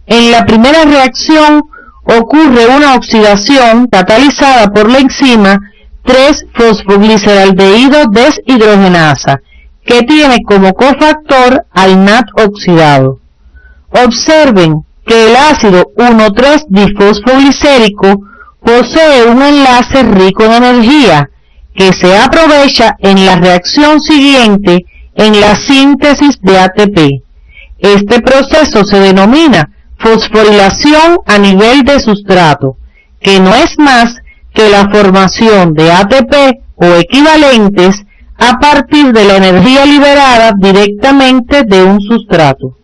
En la primera reacción ocurre una oxidación catalizada por la enzima 3-fosfogliceraldehído deshidrogenasa, que tiene como cofactor al NAD oxidado. Observen que el ácido 1,3-difosfoglicérico posee un enlace rico en energía, que se aprovecha en la reacción siguiente en la síntesis de ATP. Este proceso se denomina fosforilación a nivel de sustrato, que no es más que la formación de ATP o equivalentes a partir de la energía liberada directamente de un sustrato.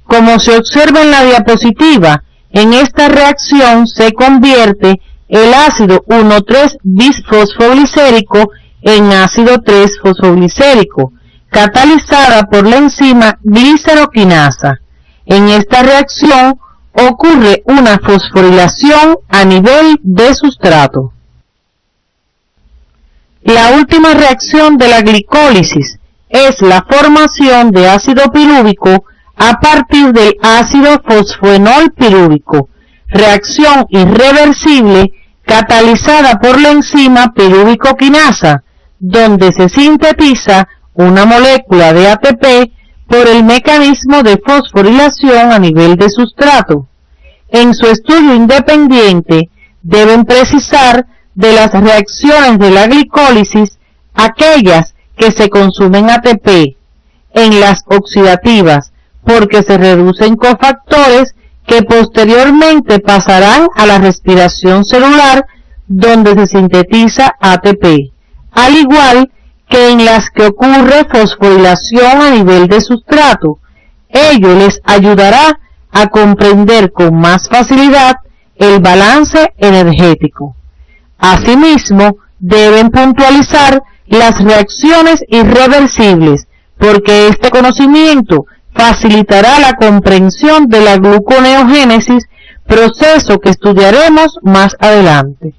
Como se observa en la diapositiva, en esta reacción se convierte el ácido 1,3-bisfosfoglicérico en ácido 3-fosfoglicérico, catalizada por la enzima gliceroquinasa. En esta reacción ocurre una fosforilación a nivel de sustrato. La última reacción de la glicólisis es la formación de ácido pirúvico a partir del ácido fosfoenol pirúvico, reacción irreversible catalizada por la enzima pirúvico-quinasa, donde se sintetiza una molécula de ATP por el mecanismo de fosforilación a nivel de sustrato. En su estudio independiente deben precisar de las reacciones de la glicólisis aquellas que se consumen ATP, en las oxidativas, porque se reducen cofactores que posteriormente pasarán a la respiración celular donde se sintetiza ATP, al igual que en las que ocurre fosforilación a nivel de sustrato. Ello les ayudará a comprender con más facilidad el balance energético. Asimismo, deben puntualizar las reacciones irreversibles, porque este conocimiento facilitará la comprensión de la gluconeogénesis, proceso que estudiaremos más adelante.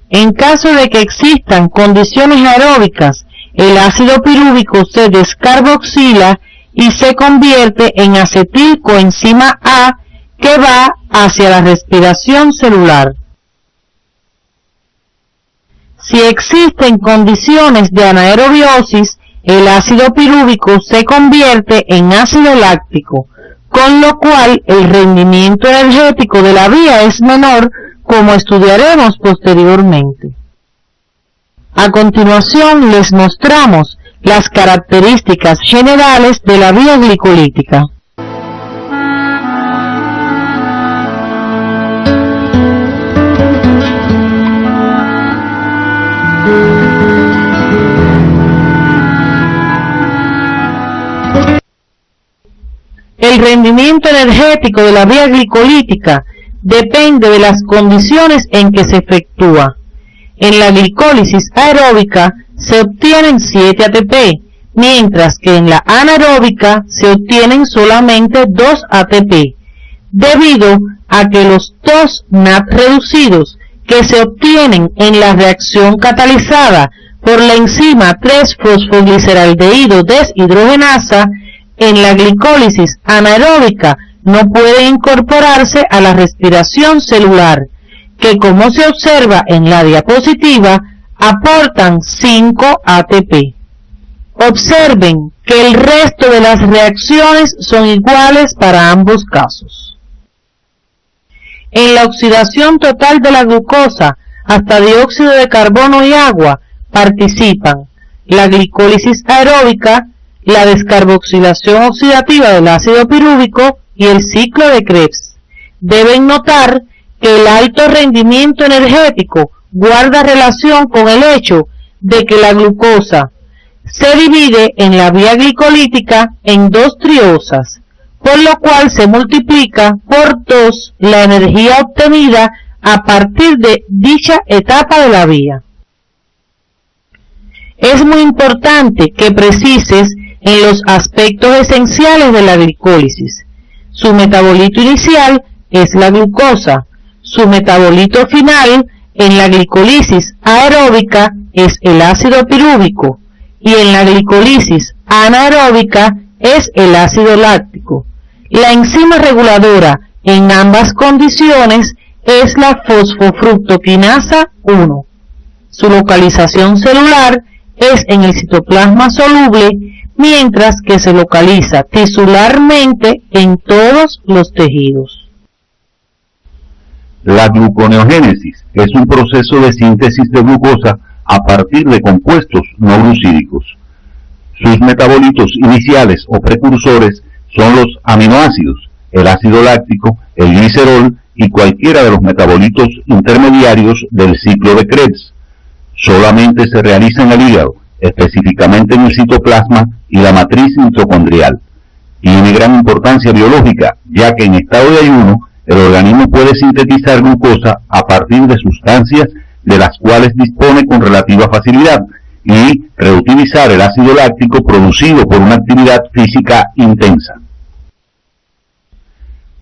En caso de que existan condiciones aeróbicas, el ácido pirúvico se descarboxila y se convierte en acetilcoenzima A, que va hacia la respiración celular. Si existen condiciones de anaerobiosis, el ácido pirúvico se convierte en ácido láctico, con lo cual el rendimiento energético de la vía es menor, como estudiaremos posteriormente. A continuación les mostramos las características generales de la vía glicolítica. El rendimiento energético de la vía glicolítica depende de las condiciones en que se efectúa. En la glicólisis aeróbica se obtienen 7 ATP, mientras que en la anaeróbica se obtienen solamente 2 ATP, debido a que los 2 NAD reducidos que se obtienen en la reacción catalizada por la enzima 3-fosfogliceraldehído deshidrogenasa en la glicólisis anaeróbica no pueden incorporarse a la respiración celular, que como se observa en la diapositiva, aportan 5 ATP. Observen que el resto de las reacciones son iguales para ambos casos. En la oxidación total de la glucosa hasta dióxido de carbono y agua participan la glicólisis aeróbica, la descarboxilación oxidativa del ácido pirúvico y el ciclo de Krebs. Deben notar que el alto rendimiento energético guarda relación con el hecho de que la glucosa se divide en la vía glicolítica en dos triosas, por lo cual se multiplica por 2 la energía obtenida a partir de dicha etapa de la vía. Es muy importante que precises en los aspectos esenciales de la glicólisis. Su metabolito inicial es la glucosa, su metabolito final en la glicólisis aeróbica es el ácido pirúvico y en la glicólisis anaeróbica es el ácido láctico. La enzima reguladora en ambas condiciones es la fosfofructoquinasa 1. Su localización celular es en el citoplasma soluble, mientras que se localiza tisularmente en todos los tejidos. La gluconeogénesis es un proceso de síntesis de glucosa a partir de compuestos no glucídicos. Sus metabolitos iniciales o precursores son los aminoácidos, el ácido láctico, el glicerol y cualquiera de los metabolitos intermediarios del ciclo de Krebs. Solamente se realiza en el hígado, específicamente en el citoplasma y la matriz mitocondrial. Tiene gran importancia biológica, ya que en estado de ayuno el organismo puede sintetizar glucosa a partir de sustancias de las cuales dispone con relativa facilidad y reutilizar el ácido láctico producido por una actividad física intensa.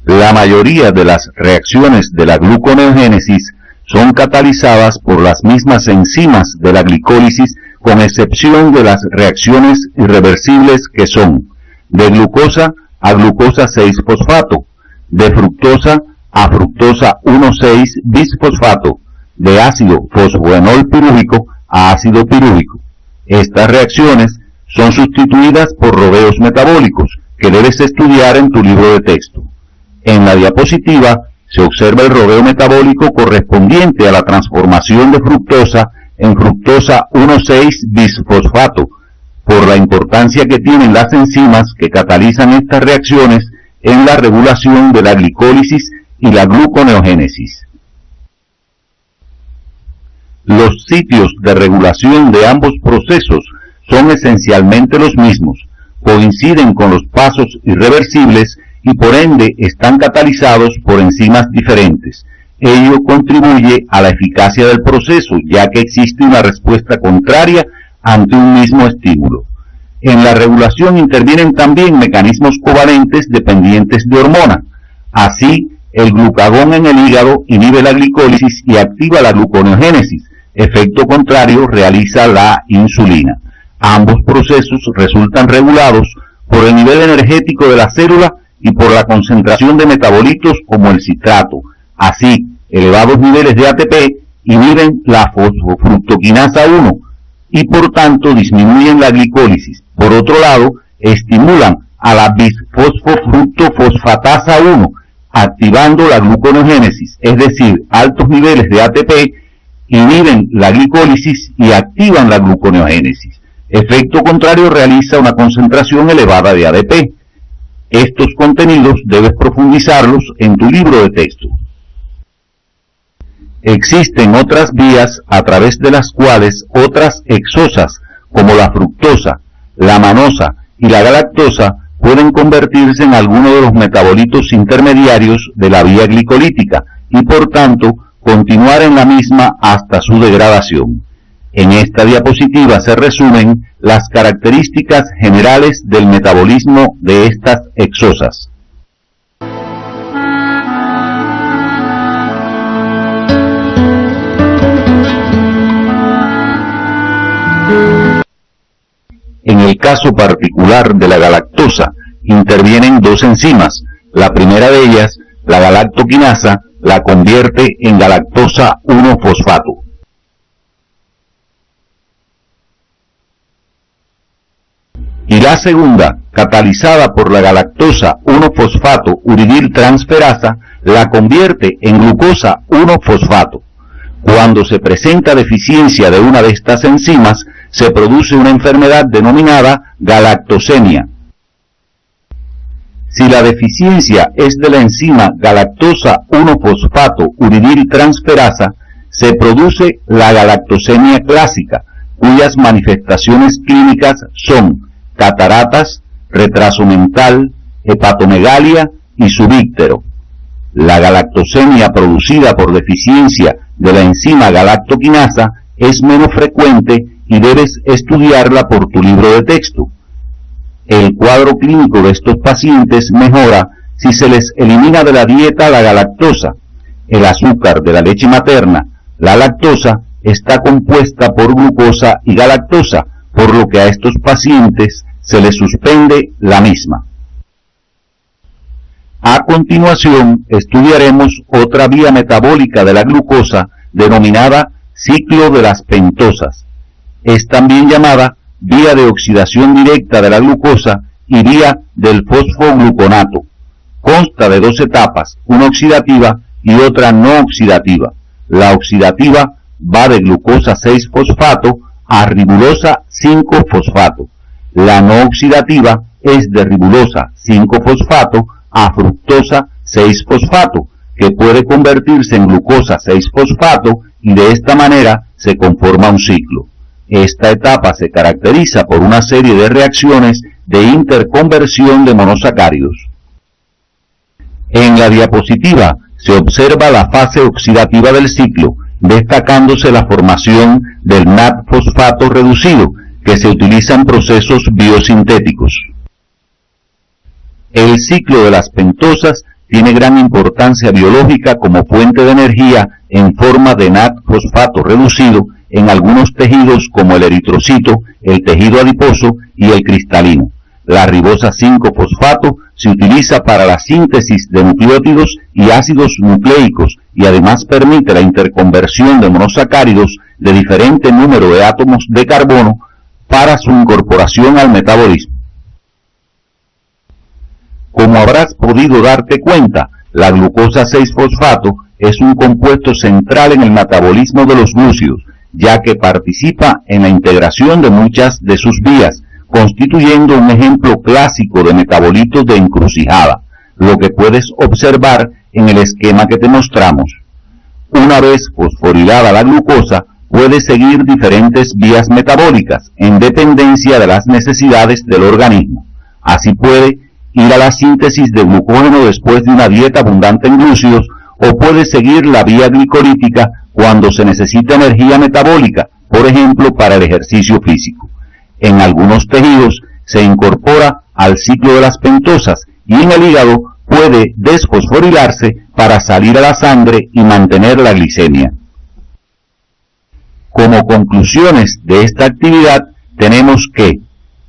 La mayoría de las reacciones de la gluconeogénesis son catalizadas por las mismas enzimas de la glicólisis, con excepción de las reacciones irreversibles que son de glucosa a glucosa 6-fosfato, de fructosa a fructosa 1,6-bisfosfato, de ácido fosfoenol pirúvico a ácido pirúvico. Estas reacciones son sustituidas por rodeos metabólicos que debes estudiar en tu libro de texto. En la diapositiva se observa el rodeo metabólico correspondiente a la transformación de fructosa en fructosa 1,6-bisfosfato, por la importancia que tienen las enzimas que catalizan estas reacciones en la regulación de la glicólisis y la gluconeogénesis. Los sitios de regulación de ambos procesos son esencialmente los mismos, coinciden con los pasos irreversibles y por ende están catalizados por enzimas diferentes. Ello contribuye a la eficacia del proceso, ya que existe una respuesta contraria ante un mismo estímulo. En la regulación intervienen también mecanismos covalentes dependientes de hormona. Así, el glucagón en el hígado inhibe la glicólisis y activa la gluconeogénesis. Efecto contrario realiza la insulina. Ambos procesos resultan regulados por el nivel energético de la célula y por la concentración de metabolitos como el citrato. Así, elevados niveles de ATP inhiben la fosfofructoquinasa 1 y por tanto disminuyen la glicólisis. Por otro lado, estimulan a la bisfosfofructofosfatasa 1, activando la gluconeogénesis, es decir, altos niveles de ATP inhiben la glicólisis y activan la gluconeogénesis. Efecto contrario realiza una concentración elevada de ADP. Estos contenidos debes profundizarlos en tu libro de texto. Existen otras vías a través de las cuales otras exosas, como la fructosa, la manosa y la galactosa, pueden convertirse en alguno de los metabolitos intermediarios de la vía glicolítica y por tanto continuar en la misma hasta su degradación. En esta diapositiva se resumen las características generales del metabolismo de estas exosas. En el caso particular de la galactosa, intervienen dos enzimas. La primera de ellas, la galactoquinasa, la convierte en galactosa 1-fosfato. Y la segunda, catalizada por la galactosa 1-fosfato uridiltransferasa, la convierte en glucosa 1-fosfato. Cuando se presenta deficiencia de una de estas enzimas, se produce una enfermedad denominada galactosemia. Si la deficiencia es de la enzima galactosa 1-fosfato uridil transferasa, se produce la galactosemia clásica, cuyas manifestaciones clínicas son cataratas, retraso mental, hepatomegalia y subíctero. La galactosemia producida por deficiencia de la enzima galactoquinasa es menos frecuente y debes estudiarla por tu libro de texto. El cuadro clínico de estos pacientes mejora si se les elimina de la dieta la galactosa. El azúcar de la leche materna, la lactosa, está compuesta por glucosa y galactosa, por lo que a estos pacientes se les suspende la misma. A continuación, estudiaremos otra vía metabólica de la glucosa denominada ciclo de las pentosas. Es también llamada vía de oxidación directa de la glucosa y vía del fosfogluconato. Consta de dos etapas, una oxidativa y otra no oxidativa. La oxidativa va de glucosa 6-fosfato a ribulosa 5-fosfato. La no oxidativa es de ribulosa 5-fosfato a fructosa 6-fosfato, que puede convertirse en glucosa 6-fosfato y de esta manera se conforma un ciclo. Esta etapa se caracteriza por una serie de reacciones de interconversión de monosacáridos. En la diapositiva se observa la fase oxidativa del ciclo, destacándose la formación del NAD-fosfato reducido, que se utiliza en procesos biosintéticos. El ciclo de las pentosas tiene gran importancia biológica como fuente de energía en forma de NAD-fosfato reducido en algunos tejidos como el eritrocito, el tejido adiposo y el cristalino. La ribosa 5-fosfato se utiliza para la síntesis de nucleótidos y ácidos nucleicos y además permite la interconversión de monosacáridos de diferente número de átomos de carbono para su incorporación al metabolismo. Como habrás podido darte cuenta, la glucosa 6-fosfato es un compuesto central en el metabolismo de los glúcidos, ya que participa en la integración de muchas de sus vías, constituyendo un ejemplo clásico de metabolitos de encrucijada, lo que puedes observar en el esquema que te mostramos. Una vez fosforilada la glucosa, puede seguir diferentes vías metabólicas en dependencia de las necesidades del organismo. Así puede ir a la síntesis de glucógeno después de una dieta abundante en glúcidos, o puede seguir la vía glicolítica cuando se necesita energía metabólica, por ejemplo para el ejercicio físico. En algunos tejidos se incorpora al ciclo de las pentosas y en el hígado puede desfosforilarse para salir a la sangre y mantener la glicemia. Como conclusiones de esta actividad tenemos que,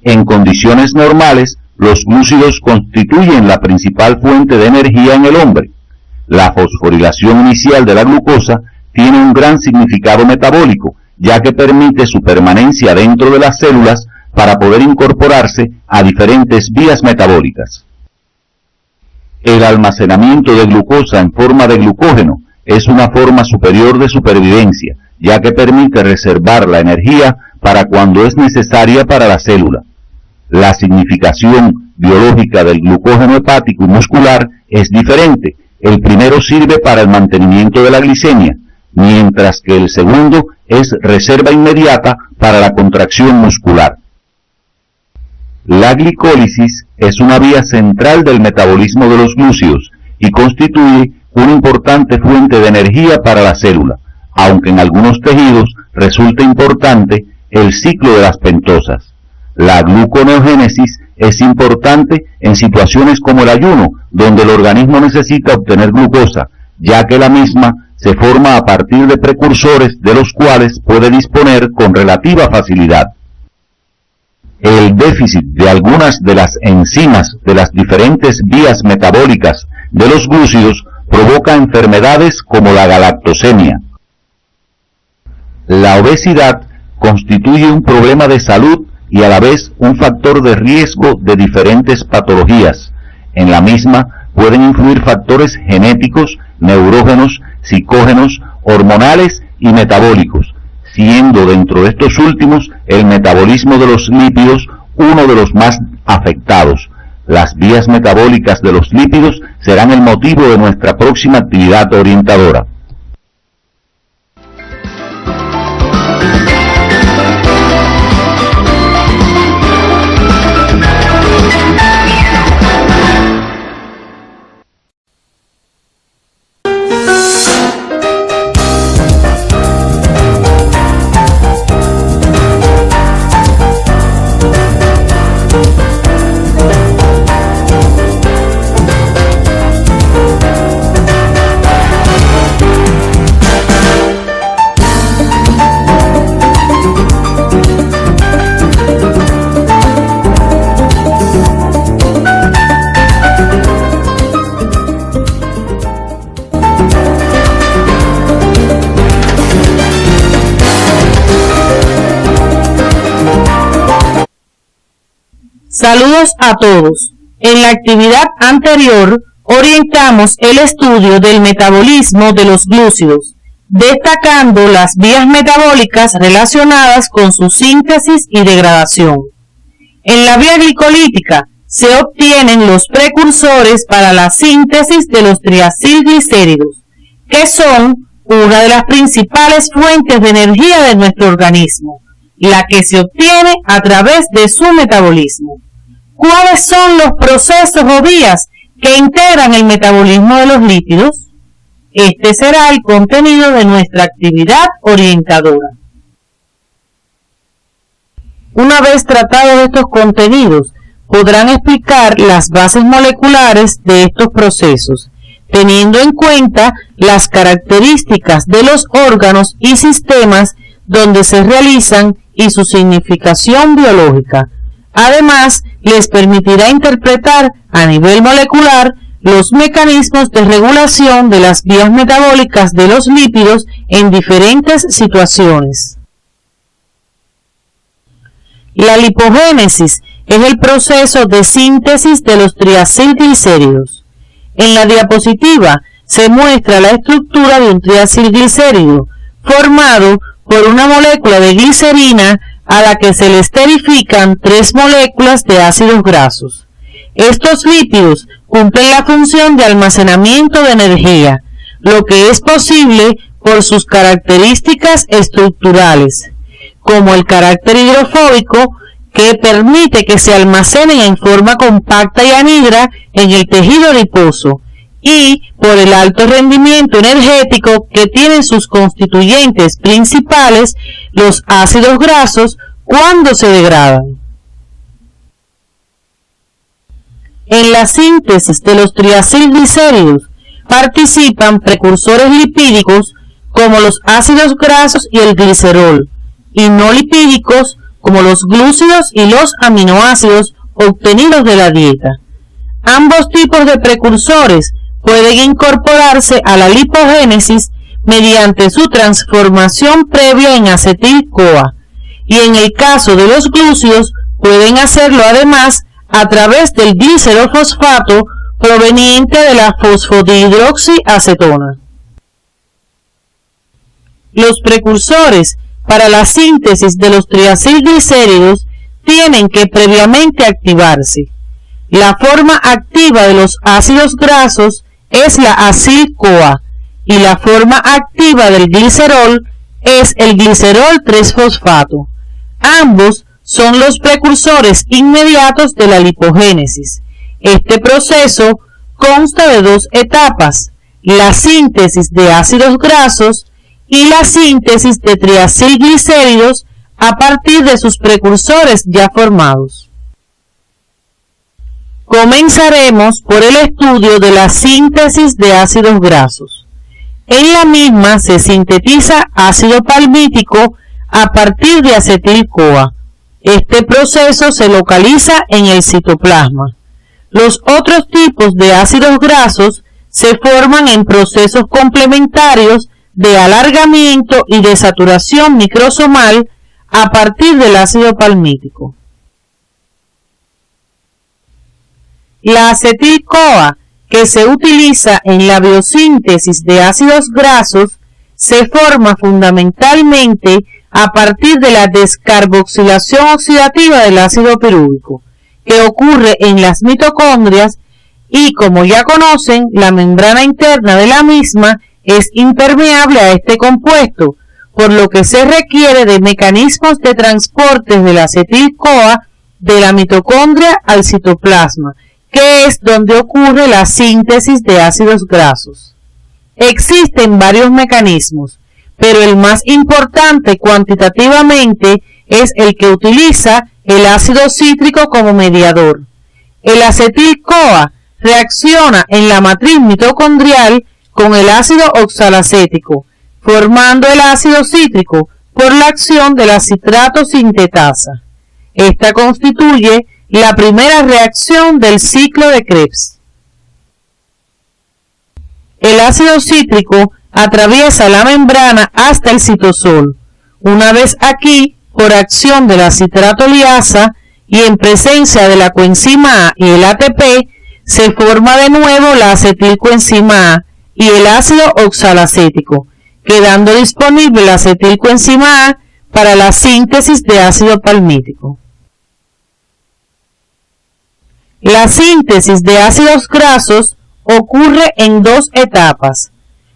en condiciones normales, los glúcidos constituyen la principal fuente de energía en el hombre. La fosforilación inicial de la glucosa tiene un gran significado metabólico, ya que permite su permanencia dentro de las células para poder incorporarse a diferentes vías metabólicas. El almacenamiento de glucosa en forma de glucógeno es una forma superior de supervivencia, ya que permite reservar la energía para cuando es necesaria para la célula. La significación biológica del glucógeno hepático y muscular es diferente. El primero sirve para el mantenimiento de la glicemia, mientras que el segundo es reserva inmediata para la contracción muscular. La glicólisis es una vía central del metabolismo de los glúcidos y constituye una importante fuente de energía para la célula, aunque en algunos tejidos resulta importante el ciclo de las pentosas. La gluconeogénesis es importante en situaciones como el ayuno, donde el organismo necesita obtener glucosa, ya que la misma se forma a partir de precursores de los cuales puede disponer con relativa facilidad. El déficit de algunas de las enzimas de las diferentes vías metabólicas de los glúcidos provoca enfermedades como la galactosemia. La obesidad constituye un problema de salud y a la vez un factor de riesgo de diferentes patologías. En la misma pueden influir factores genéticos, neurógenos, psicógenos, hormonales y metabólicos, siendo dentro de estos últimos el metabolismo de los lípidos uno de los más afectados. Las vías metabólicas de los lípidos serán el motivo de nuestra próxima actividad orientadora. Saludos a todos. En la actividad anterior orientamos el estudio del metabolismo de los glúcidos, destacando las vías metabólicas relacionadas con su síntesis y degradación. En la vía glicolítica se obtienen los precursores para la síntesis de los triacilglicéridos, que son una de las principales fuentes de energía de nuestro organismo, la que se obtiene a través de su metabolismo. ¿Cuáles son los procesos o vías que integran el metabolismo de los lípidos? Este será el contenido de nuestra actividad orientadora. Una vez tratados estos contenidos, podrán explicar las bases moleculares de estos procesos, teniendo en cuenta las características de los órganos y sistemas donde se realizan y su significación biológica. Además, les permitirá interpretar a nivel molecular los mecanismos de regulación de las vías metabólicas de los lípidos en diferentes situaciones. La lipogénesis es el proceso de síntesis de los triacilglicéridos. En la diapositiva se muestra la estructura de un triacilglicérido formado por una molécula de glicerina a la que se le esterifican 3 moléculas de ácidos grasos. Estos lípidos cumplen la función de almacenamiento de energía, lo que es posible por sus características estructurales, como el carácter hidrofóbico, que permite que se almacenen en forma compacta y anhidra en el tejido adiposo, y por el alto rendimiento energético que tienen sus constituyentes principales, los ácidos grasos, cuando se degradan. En la síntesis de los triacilglicéridos participan precursores lipídicos como los ácidos grasos y el glicerol, y no lipídicos como los glúcidos y los aminoácidos obtenidos de la dieta. Ambos tipos de precursores pueden incorporarse a la lipogénesis mediante su transformación previa en acetil-CoA, y en el caso de los glúcidos pueden hacerlo además a través del glicerofosfato proveniente de la fosfodihidroxiacetona. Los precursores para la síntesis de los triacilglicéridos tienen que previamente activarse. La forma activa de los ácidos grasos es la acil-CoA y la forma activa del glicerol es el glicerol 3-fosfato. Ambos son los precursores inmediatos de la lipogénesis. Este proceso consta de 2 etapas: la síntesis de ácidos grasos y la síntesis de triacilglicéridos a partir de sus precursores ya formados. Comenzaremos por el estudio de la síntesis de ácidos grasos. En la misma se sintetiza ácido palmítico a partir de acetil-CoA. Este proceso se localiza en el citoplasma. Los otros tipos de ácidos grasos se forman en procesos complementarios de alargamiento y de saturación microsomal a partir del ácido palmítico. La acetil-CoA, que se utiliza en la biosíntesis de ácidos grasos, se forma fundamentalmente a partir de la descarboxilación oxidativa del ácido pirúvico, que ocurre en las mitocondrias y, como ya conocen, la membrana interna de la misma es impermeable a este compuesto, por lo que se requiere de mecanismos de transporte de la acetil-CoA de la mitocondria al citoplasma, que es donde ocurre la síntesis de ácidos grasos. Existen varios mecanismos, pero el más importante cuantitativamente es el que utiliza el ácido cítrico como mediador. El acetil-CoA reacciona en la matriz mitocondrial con el ácido oxalacético, formando el ácido cítrico por la acción de la citrato sintetasa. Esta constituye la primera reacción del ciclo de Krebs. El ácido cítrico atraviesa la membrana hasta el citosol. Una vez aquí, por acción de la citrato liasa y en presencia de la coenzima A y el ATP, se forma de nuevo la acetilcoenzima A y el ácido oxalacético, quedando disponible la acetilcoenzima A para la síntesis de ácido palmítico. La síntesis de ácidos grasos ocurre en dos etapas: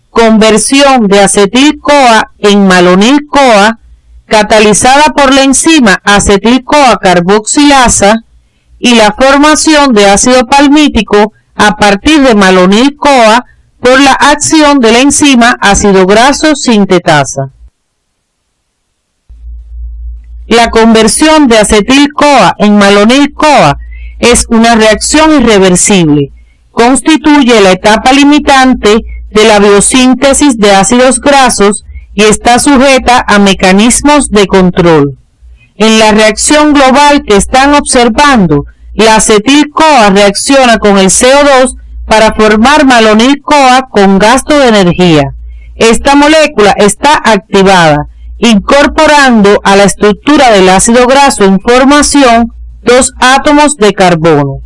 conversión de acetil-CoA en malonil-CoA, catalizada por la enzima acetil-CoA carboxilasa, y la formación de ácido palmítico a partir de malonil-CoA por la acción de la enzima ácido graso sintetasa. La conversión de acetil-CoA en malonil-CoA es una reacción irreversible. Constituye la etapa limitante de la biosíntesis de ácidos grasos y está sujeta a mecanismos de control. En la reacción global que están observando, la acetil-CoA reacciona con el CO2 para formar malonil-CoA con gasto de energía. Esta molécula está activada, incorporando a la estructura del ácido graso en formación dos átomos de carbono.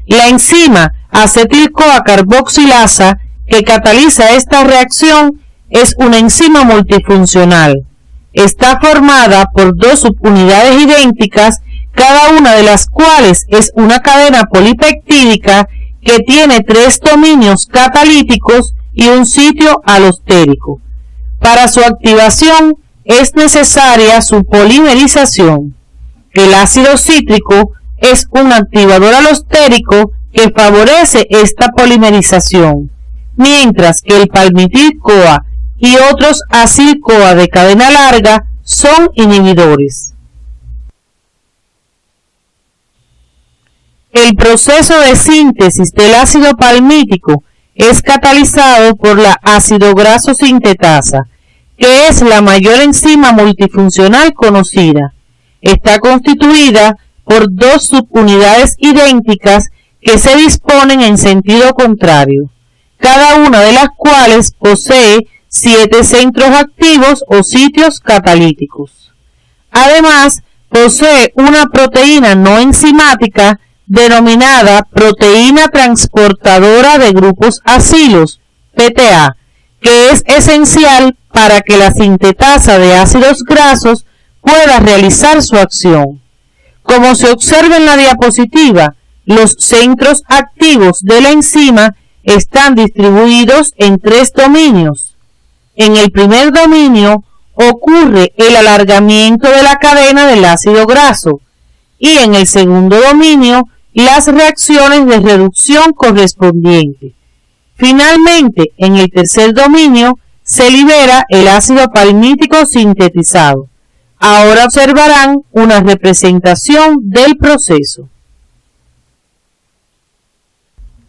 La enzima acetil-CoA carboxilasa que cataliza esta reacción es una enzima multifuncional. Está formada por dos subunidades idénticas, cada una de las cuales es una cadena polipeptídica que tiene 3 dominios catalíticos y un sitio alostérico. Para su activación es necesaria su polimerización. El ácido cítrico es un activador alostérico que favorece esta polimerización, mientras que el palmitil-CoA y otros acil-CoA de cadena larga son inhibidores. El proceso de síntesis del ácido palmítico es catalizado por la ácido graso sintetasa, que es la mayor enzima multifuncional conocida. Está constituida por dos subunidades idénticas que se disponen en sentido contrario, cada una de las cuales posee 7 centros activos o sitios catalíticos. Además, posee una proteína no enzimática denominada proteína transportadora de grupos acilos, PTA, que es esencial para que la sintetasa de ácidos grasos pueda realizar su acción. Como se observa en la diapositiva, los centros activos de la enzima están distribuidos en 3 dominios. En el primer dominio ocurre el alargamiento de la cadena del ácido graso y en el segundo dominio las reacciones de reducción correspondientes. Finalmente, en el tercer dominio se libera el ácido palmítico sintetizado. Ahora observarán una representación del proceso.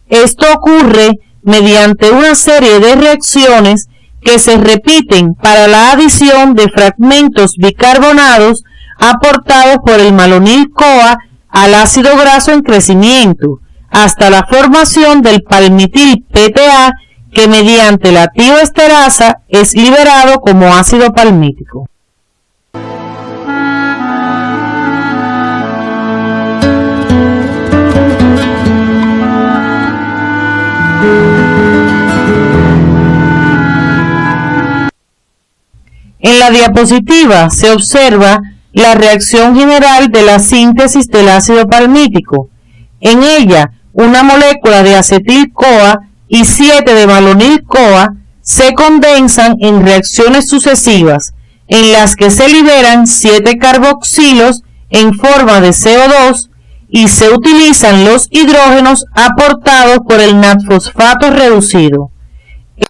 Esto ocurre mediante una serie de reacciones que se repiten para la adición de fragmentos bicarbonados aportados por el malonil-CoA al ácido graso en crecimiento, hasta la formación del palmitil-PTA, que mediante la tioesterasa es liberado como ácido palmítico. En la diapositiva se observa la reacción general de la síntesis del ácido palmítico. En ella, una molécula de acetil-CoA y 7 de malonil-CoA se condensan en reacciones sucesivas, en las que se liberan 7 carboxilos en forma de CO2 y se utilizan los hidrógenos aportados por el natfosfato reducido.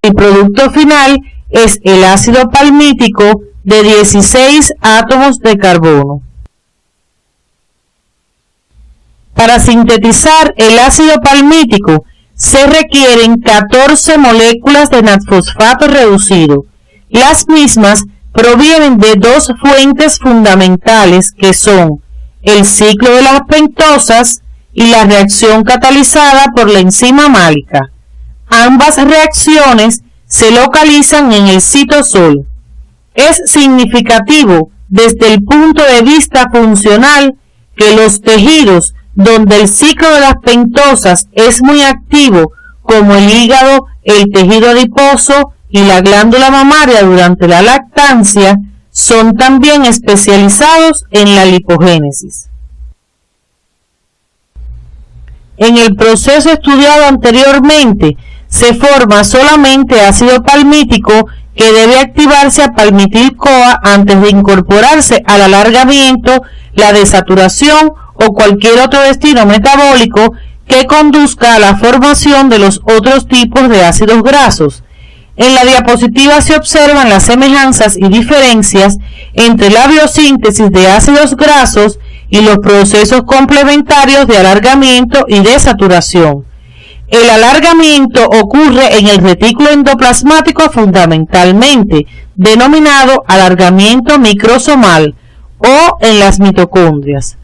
El producto final es el ácido palmítico de 16 átomos de carbono. Para sintetizar el ácido palmítico se requieren 14 moléculas de natfosfato reducido. Las mismas provienen de dos fuentes fundamentales que son el ciclo de las pentosas y la reacción catalizada por la enzima málica. Ambas reacciones se localizan en el citosol. Es significativo desde el punto de vista funcional que los tejidos donde el ciclo de las pentosas es muy activo, como el hígado, el tejido adiposo y la glándula mamaria durante la lactancia, son también especializados en la lipogénesis. En el proceso estudiado anteriormente, se forma solamente ácido palmítico que debe activarse a palmitil-CoA antes de incorporarse al alargamiento, la desaturación o cualquier otro destino metabólico que conduzca a la formación de los otros tipos de ácidos grasos. En la diapositiva se observan las semejanzas y diferencias entre la biosíntesis de ácidos grasos y los procesos complementarios de alargamiento y desaturación. El alargamiento ocurre en el retículo endoplasmático fundamentalmente, denominado alargamiento microsomal, o en las mitocondrias.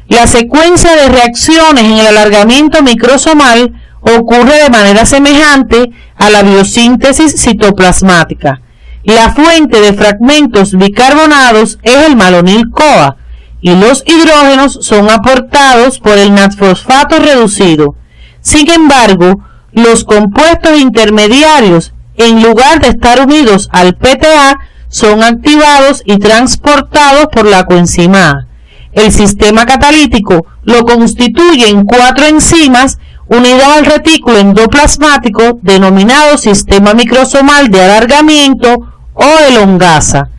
La secuencia de reacciones en el alargamiento microsomal ocurre de manera semejante a la biosíntesis citoplasmática. La fuente de fragmentos bicarbonados es el malonil-CoA y los hidrógenos son aportados por el natfosfato reducido. Sin embargo, los compuestos intermediarios, en lugar de estar unidos al PTA, son activados y transportados por la coenzima A. El sistema catalítico lo constituyen 4 enzimas unidas al retículo endoplasmático denominado sistema microsomal de alargamiento o elongasa.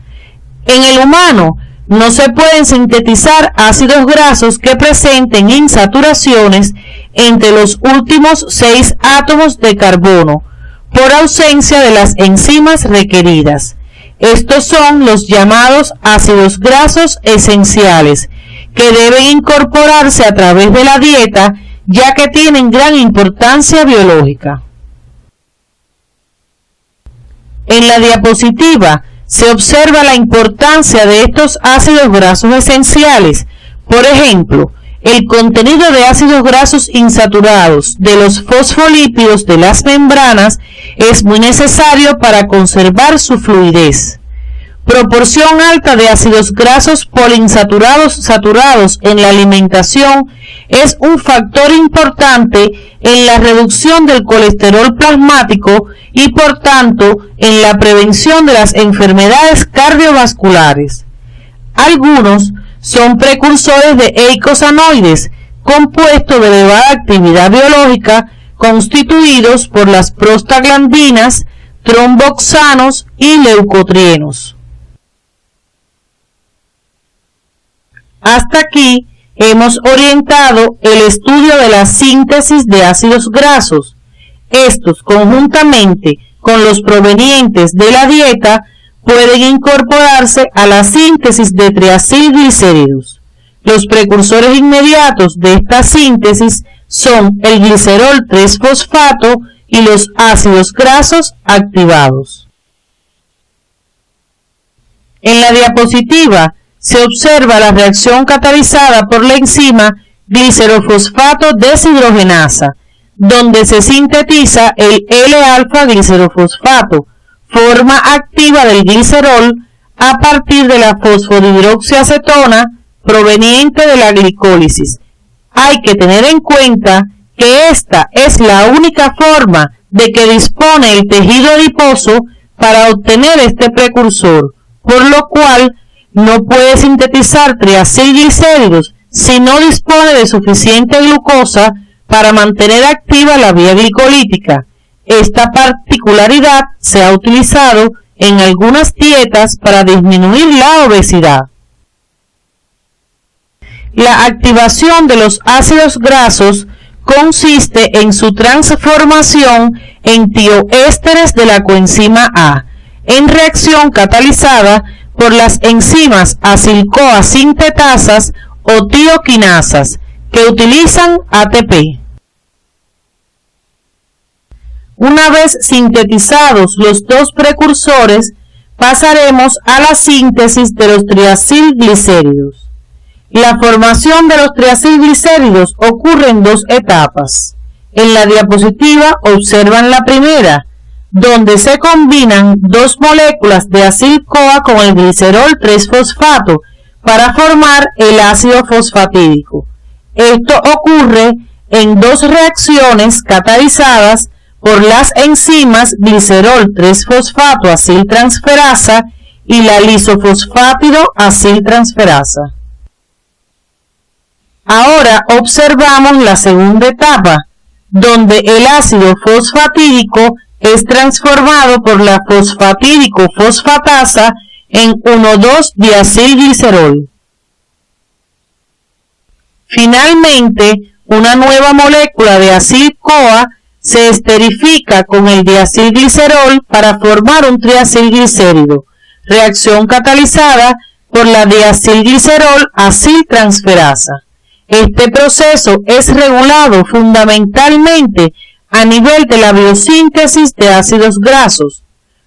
En el humano no se pueden sintetizar ácidos grasos que presenten insaturaciones entre los últimos 6 átomos de carbono por ausencia de las enzimas requeridas. Estos son los llamados ácidos grasos esenciales, que deben incorporarse a través de la dieta, ya que tienen gran importancia biológica. En la diapositiva se observa la importancia de estos ácidos grasos esenciales. Por ejemplo, el contenido de ácidos grasos insaturados de los fosfolípidos de las membranas es muy necesario para conservar su fluidez. Proporción alta de ácidos grasos poliinsaturados saturados en la alimentación es un factor importante en la reducción del colesterol plasmático y por tanto en la prevención de las enfermedades cardiovasculares. Algunos son precursores de eicosanoides, compuestos de elevada actividad biológica constituidos por las prostaglandinas, tromboxanos y leucotrienos. Hasta aquí hemos orientado el estudio de la síntesis de ácidos grasos. Estos, conjuntamente con los provenientes de la dieta, pueden incorporarse a la síntesis de triacilglicéridos. Los precursores inmediatos de esta síntesis son el glicerol 3-fosfato y los ácidos grasos activados. En la diapositiva se observa la reacción catalizada por la enzima glicerofosfato deshidrogenasa, donde se sintetiza el L-alfa-glicerofosfato, forma activa del glicerol, a partir de la fosfodihidroxiacetona proveniente de la glicólisis. Hay que tener en cuenta que esta es la única forma de que dispone el tejido adiposo para obtener este precursor, por lo cual no puede sintetizar triacilglicéridos si no dispone de suficiente glucosa para mantener activa la vía glicolítica. Esta particularidad se ha utilizado en algunas dietas para disminuir la obesidad. La activación de los ácidos grasos consiste en su transformación en tioésteres de la coenzima A, en reacción catalizada por las enzimas acil-CoA sintetasas o tioquinasas, que utilizan ATP. Una vez sintetizados los dos precursores, pasaremos a la síntesis de los triacilglicéridos. La formación de los triacilglicéridos ocurre en dos etapas. En la diapositiva observan la primera, donde se combinan dos moléculas de acil-CoA con el glicerol 3-fosfato para formar el ácido fosfatídico. Esto ocurre en dos reacciones catalizadas por las enzimas glicerol 3-fosfato aciltransferasa y la lisofosfátido aciltransferasa. Ahora observamos la segunda etapa, donde el ácido fosfatídico es transformado por la fosfatídico-fosfatasa en 1,2-diacilglicerol. Finalmente, una nueva molécula de acil-CoA se esterifica con el diacilglicerol para formar un triacilglicérido, reacción catalizada por la diacilglicerol aciltransferasa. Este proceso es regulado fundamentalmente a nivel de la biosíntesis de ácidos grasos.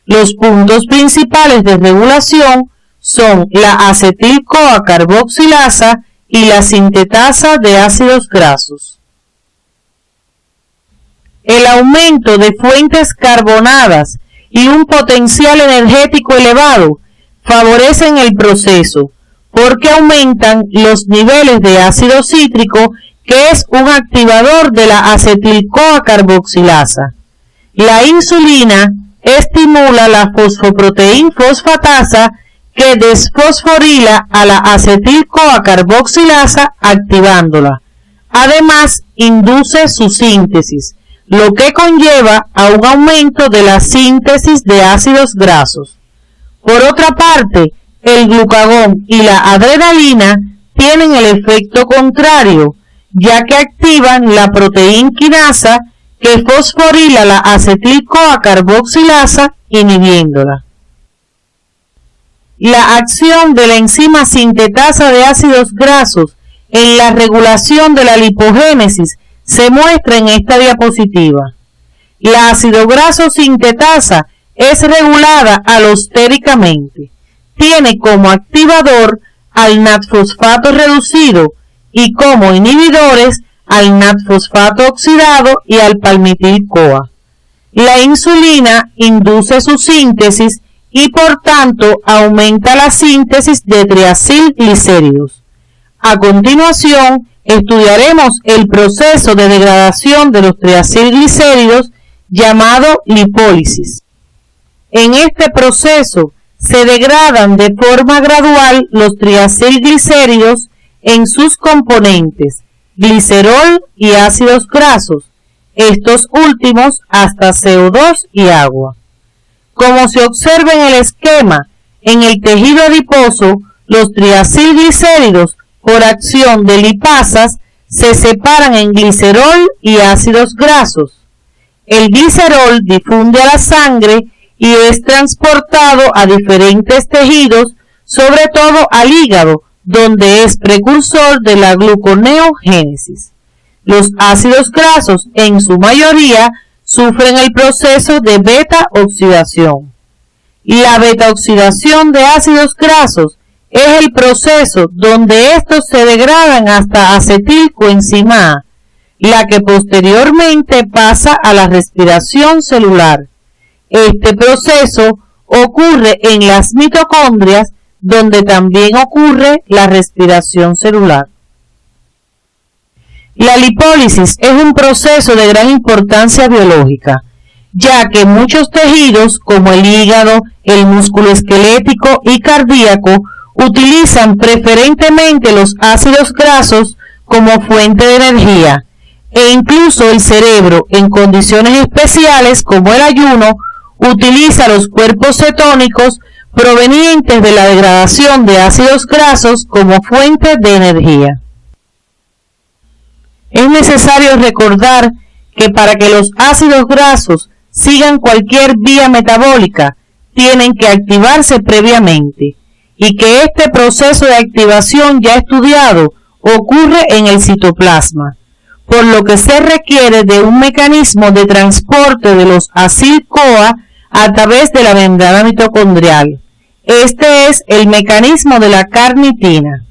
Los puntos principales de regulación son la acetil-CoA carboxilasa y la sintetasa de ácidos grasos. El aumento de fuentes carbonadas y un potencial energético elevado favorecen el proceso porque aumentan los niveles de ácido cítrico, que es un activador de la acetil-CoA carboxilasa. La insulina estimula la fosfoproteína fosfatasa que desfosforila a la acetil-CoA carboxilasa activándola. Además, induce su síntesis, lo que conlleva a un aumento de la síntesis de ácidos grasos. Por otra parte, el glucagón y la adrenalina tienen el efecto contrario, ya que activan la proteína quinasa que fosforila la acetil-CoA carboxilasa, inhibiéndola. La acción de la enzima sintetasa de ácidos grasos en la regulación de la lipogénesis se muestra en esta diapositiva. La ácido graso sintetasa es regulada alostéricamente. Tiene como activador al NAT-fosfato reducido y como inhibidores al NAT-fosfato oxidado y al palmitil-CoA. La insulina induce su síntesis y por tanto aumenta la síntesis de triacilglicéridos. A continuación, estudiaremos el proceso de degradación de los triacilglicéridos llamado lipólisis. En este proceso se degradan de forma gradual los triacilglicéridos en sus componentes, glicerol y ácidos grasos, estos últimos hasta CO2 y agua. Como se observa en el esquema, en el tejido adiposo, los triacilglicéridos, por acción de lipasas, se separan en glicerol y ácidos grasos. El glicerol difunde a la sangre y es transportado a diferentes tejidos, sobre todo al hígado, donde es precursor de la gluconeogénesis. Los ácidos grasos, en su mayoría, sufren el proceso de beta-oxidación. La beta-oxidación de ácidos grasos es el proceso donde estos se degradan hasta acetilcoenzima A, la que posteriormente pasa a la respiración celular. Este proceso ocurre en las mitocondrias, donde también ocurre la respiración celular. La lipólisis es un proceso de gran importancia biológica, ya que muchos tejidos como el hígado, el músculo esquelético y cardíaco utilizan preferentemente los ácidos grasos como fuente de energía, e incluso el cerebro, en condiciones especiales como el ayuno, utiliza los cuerpos cetónicos provenientes de la degradación de ácidos grasos como fuente de energía. Es necesario recordar que para que los ácidos grasos sigan cualquier vía metabólica, tienen que activarse previamente, y que este proceso de activación ya estudiado ocurre en el citoplasma, por lo que se requiere de un mecanismo de transporte de los acil-CoA a través de la membrana mitocondrial. Este es el mecanismo de la carnitina.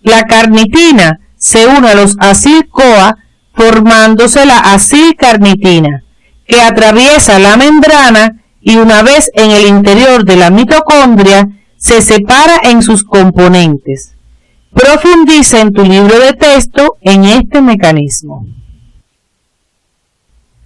La carnitina se une a los acil-CoA formándose la acilcarnitina, que atraviesa la membrana y una vez en el interior de la mitocondria se separa en sus componentes. Profundiza en tu libro de texto en este mecanismo.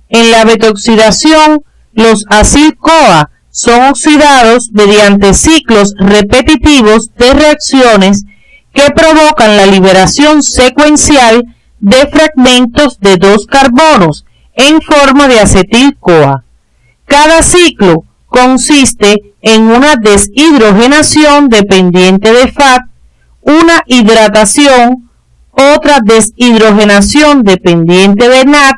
En la beta-oxidación, los acil-CoA son oxidados mediante ciclos repetitivos de reacciones que provocan la liberación secuencial de fragmentos de 2 carbonos en forma de acetil-CoA. Cada ciclo consiste en una deshidrogenación dependiente de FAD, una hidratación, otra deshidrogenación dependiente de NAD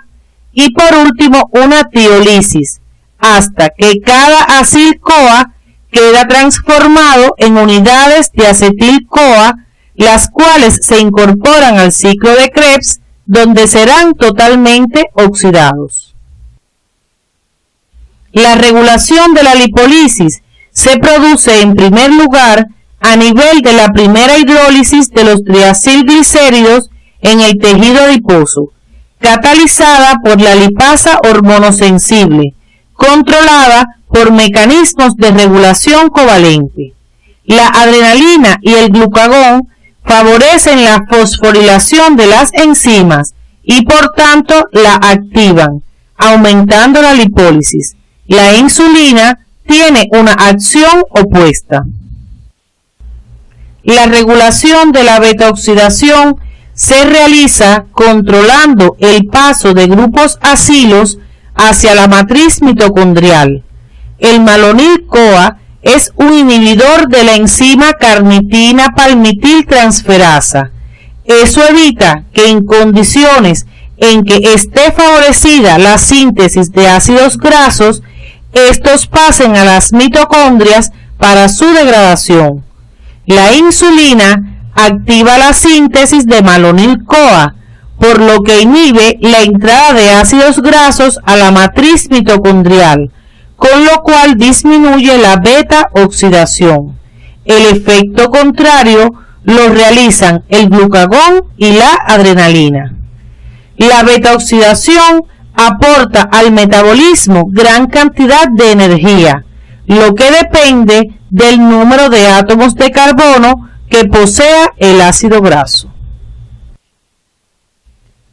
y por último una tiolisis, hasta que cada acil-CoA queda transformado en unidades de acetil-CoA, las cuales se incorporan al ciclo de Krebs, donde serán totalmente oxidados. La regulación de la lipólisis se produce en primer lugar a nivel de la primera hidrólisis de los triacilglicéridos en el tejido adiposo, catalizada por la lipasa hormonosensible, controlada por mecanismos de regulación covalente. La adrenalina y el glucagón favorecen la fosforilación de las enzimas y por tanto la activan, aumentando la lipólisis. La insulina tiene una acción opuesta. La regulación de la beta-oxidación se realiza controlando el paso de grupos acilos hacia la matriz mitocondrial. El malonil-CoA es un inhibidor de la enzima carnitina palmitiltransferasa. Eso evita que en condiciones en que esté favorecida la síntesis de ácidos grasos, estos pasen a las mitocondrias para su degradación. La insulina activa la síntesis de malonil-CoA, por lo que inhibe la entrada de ácidos grasos a la matriz mitocondrial, con lo cual disminuye la beta-oxidación. El efecto contrario lo realizan el glucagón y la adrenalina. La beta-oxidación aporta al metabolismo gran cantidad de energía, lo que depende del número de átomos de carbono que posea el ácido graso.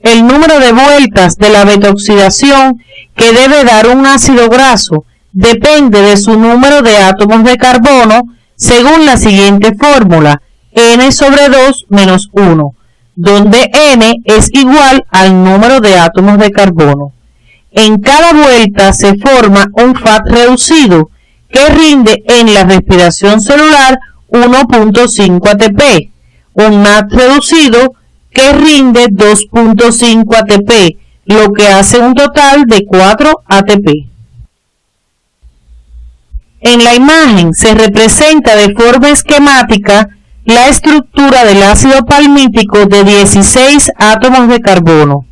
El número de vueltas de la beta-oxidación que debe dar un ácido graso depende de su número de átomos de carbono según la siguiente fórmula: n sobre 2 menos 1, donde n es igual al número de átomos de carbono. En cada vuelta se forma un FAD reducido que rinde en la respiración celular 1.5 ATP, un NAD reducido que rinde 2.5 ATP, lo que hace un total de 4 ATP. En la imagen se representa de forma esquemática la estructura del ácido palmítico de 16 átomos de carbono.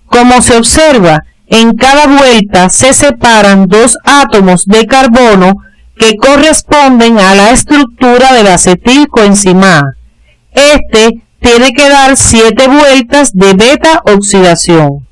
Como se observa, en cada vuelta se separan 2 átomos de carbono que corresponden a la estructura del acetilcoenzima A. Este tiene que dar 7 vueltas de beta-oxidación.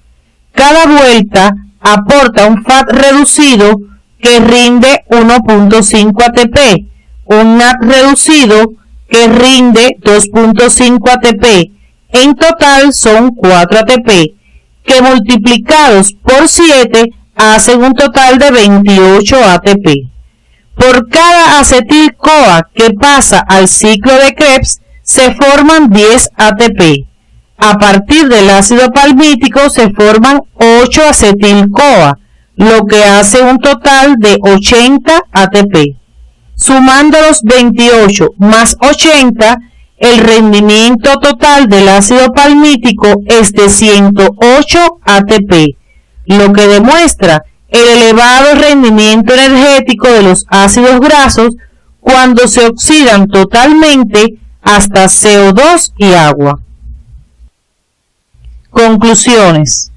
Cada vuelta aporta un FAD reducido que rinde 1.5 ATP, un NAD reducido que rinde 2.5 ATP. En total son 4 ATP, que multiplicados por 7 hacen un total de 28 ATP. Por cada acetil-CoA que pasa al ciclo de Krebs, se forman 10 ATP. A partir del ácido palmítico se forman 8 acetil-CoA, lo que hace un total de 80 ATP. Sumando los 28 más 80, el rendimiento total del ácido palmítico es de 108 ATP, lo que demuestra el elevado rendimiento energético de los ácidos grasos cuando se oxidan totalmente hasta CO2 y agua. Conclusiones.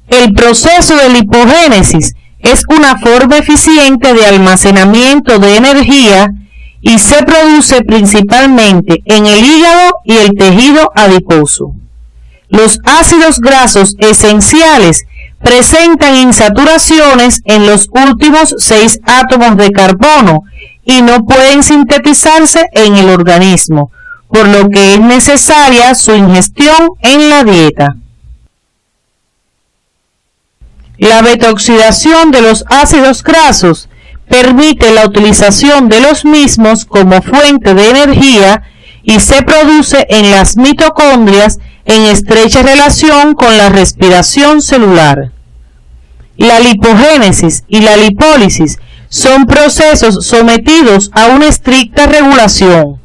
El proceso de lipogénesis es una forma eficiente de almacenamiento de energía y se produce principalmente en el hígado y el tejido adiposo. Los ácidos grasos esenciales presentan insaturaciones en los últimos 6 átomos de carbono y no pueden sintetizarse en el organismo, por lo que es necesaria su ingestión en la dieta. La betaoxidación de los ácidos grasos permite la utilización de los mismos como fuente de energía y se produce en las mitocondrias en estrecha relación con la respiración celular. La lipogénesis y la lipólisis son procesos sometidos a una estricta regulación.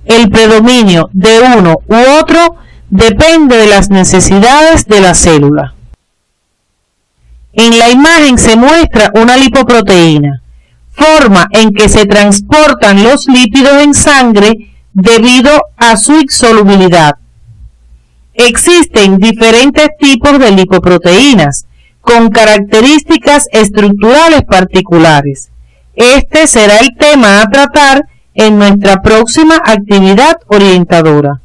El predominio de uno u otro depende de las necesidades de la célula. En la imagen se muestra una lipoproteína, forma en que se transportan los lípidos en sangre debido a su insolubilidad. Existen diferentes tipos de lipoproteínas con características estructurales particulares. Este será el tema a tratar en nuestra próxima actividad orientadora.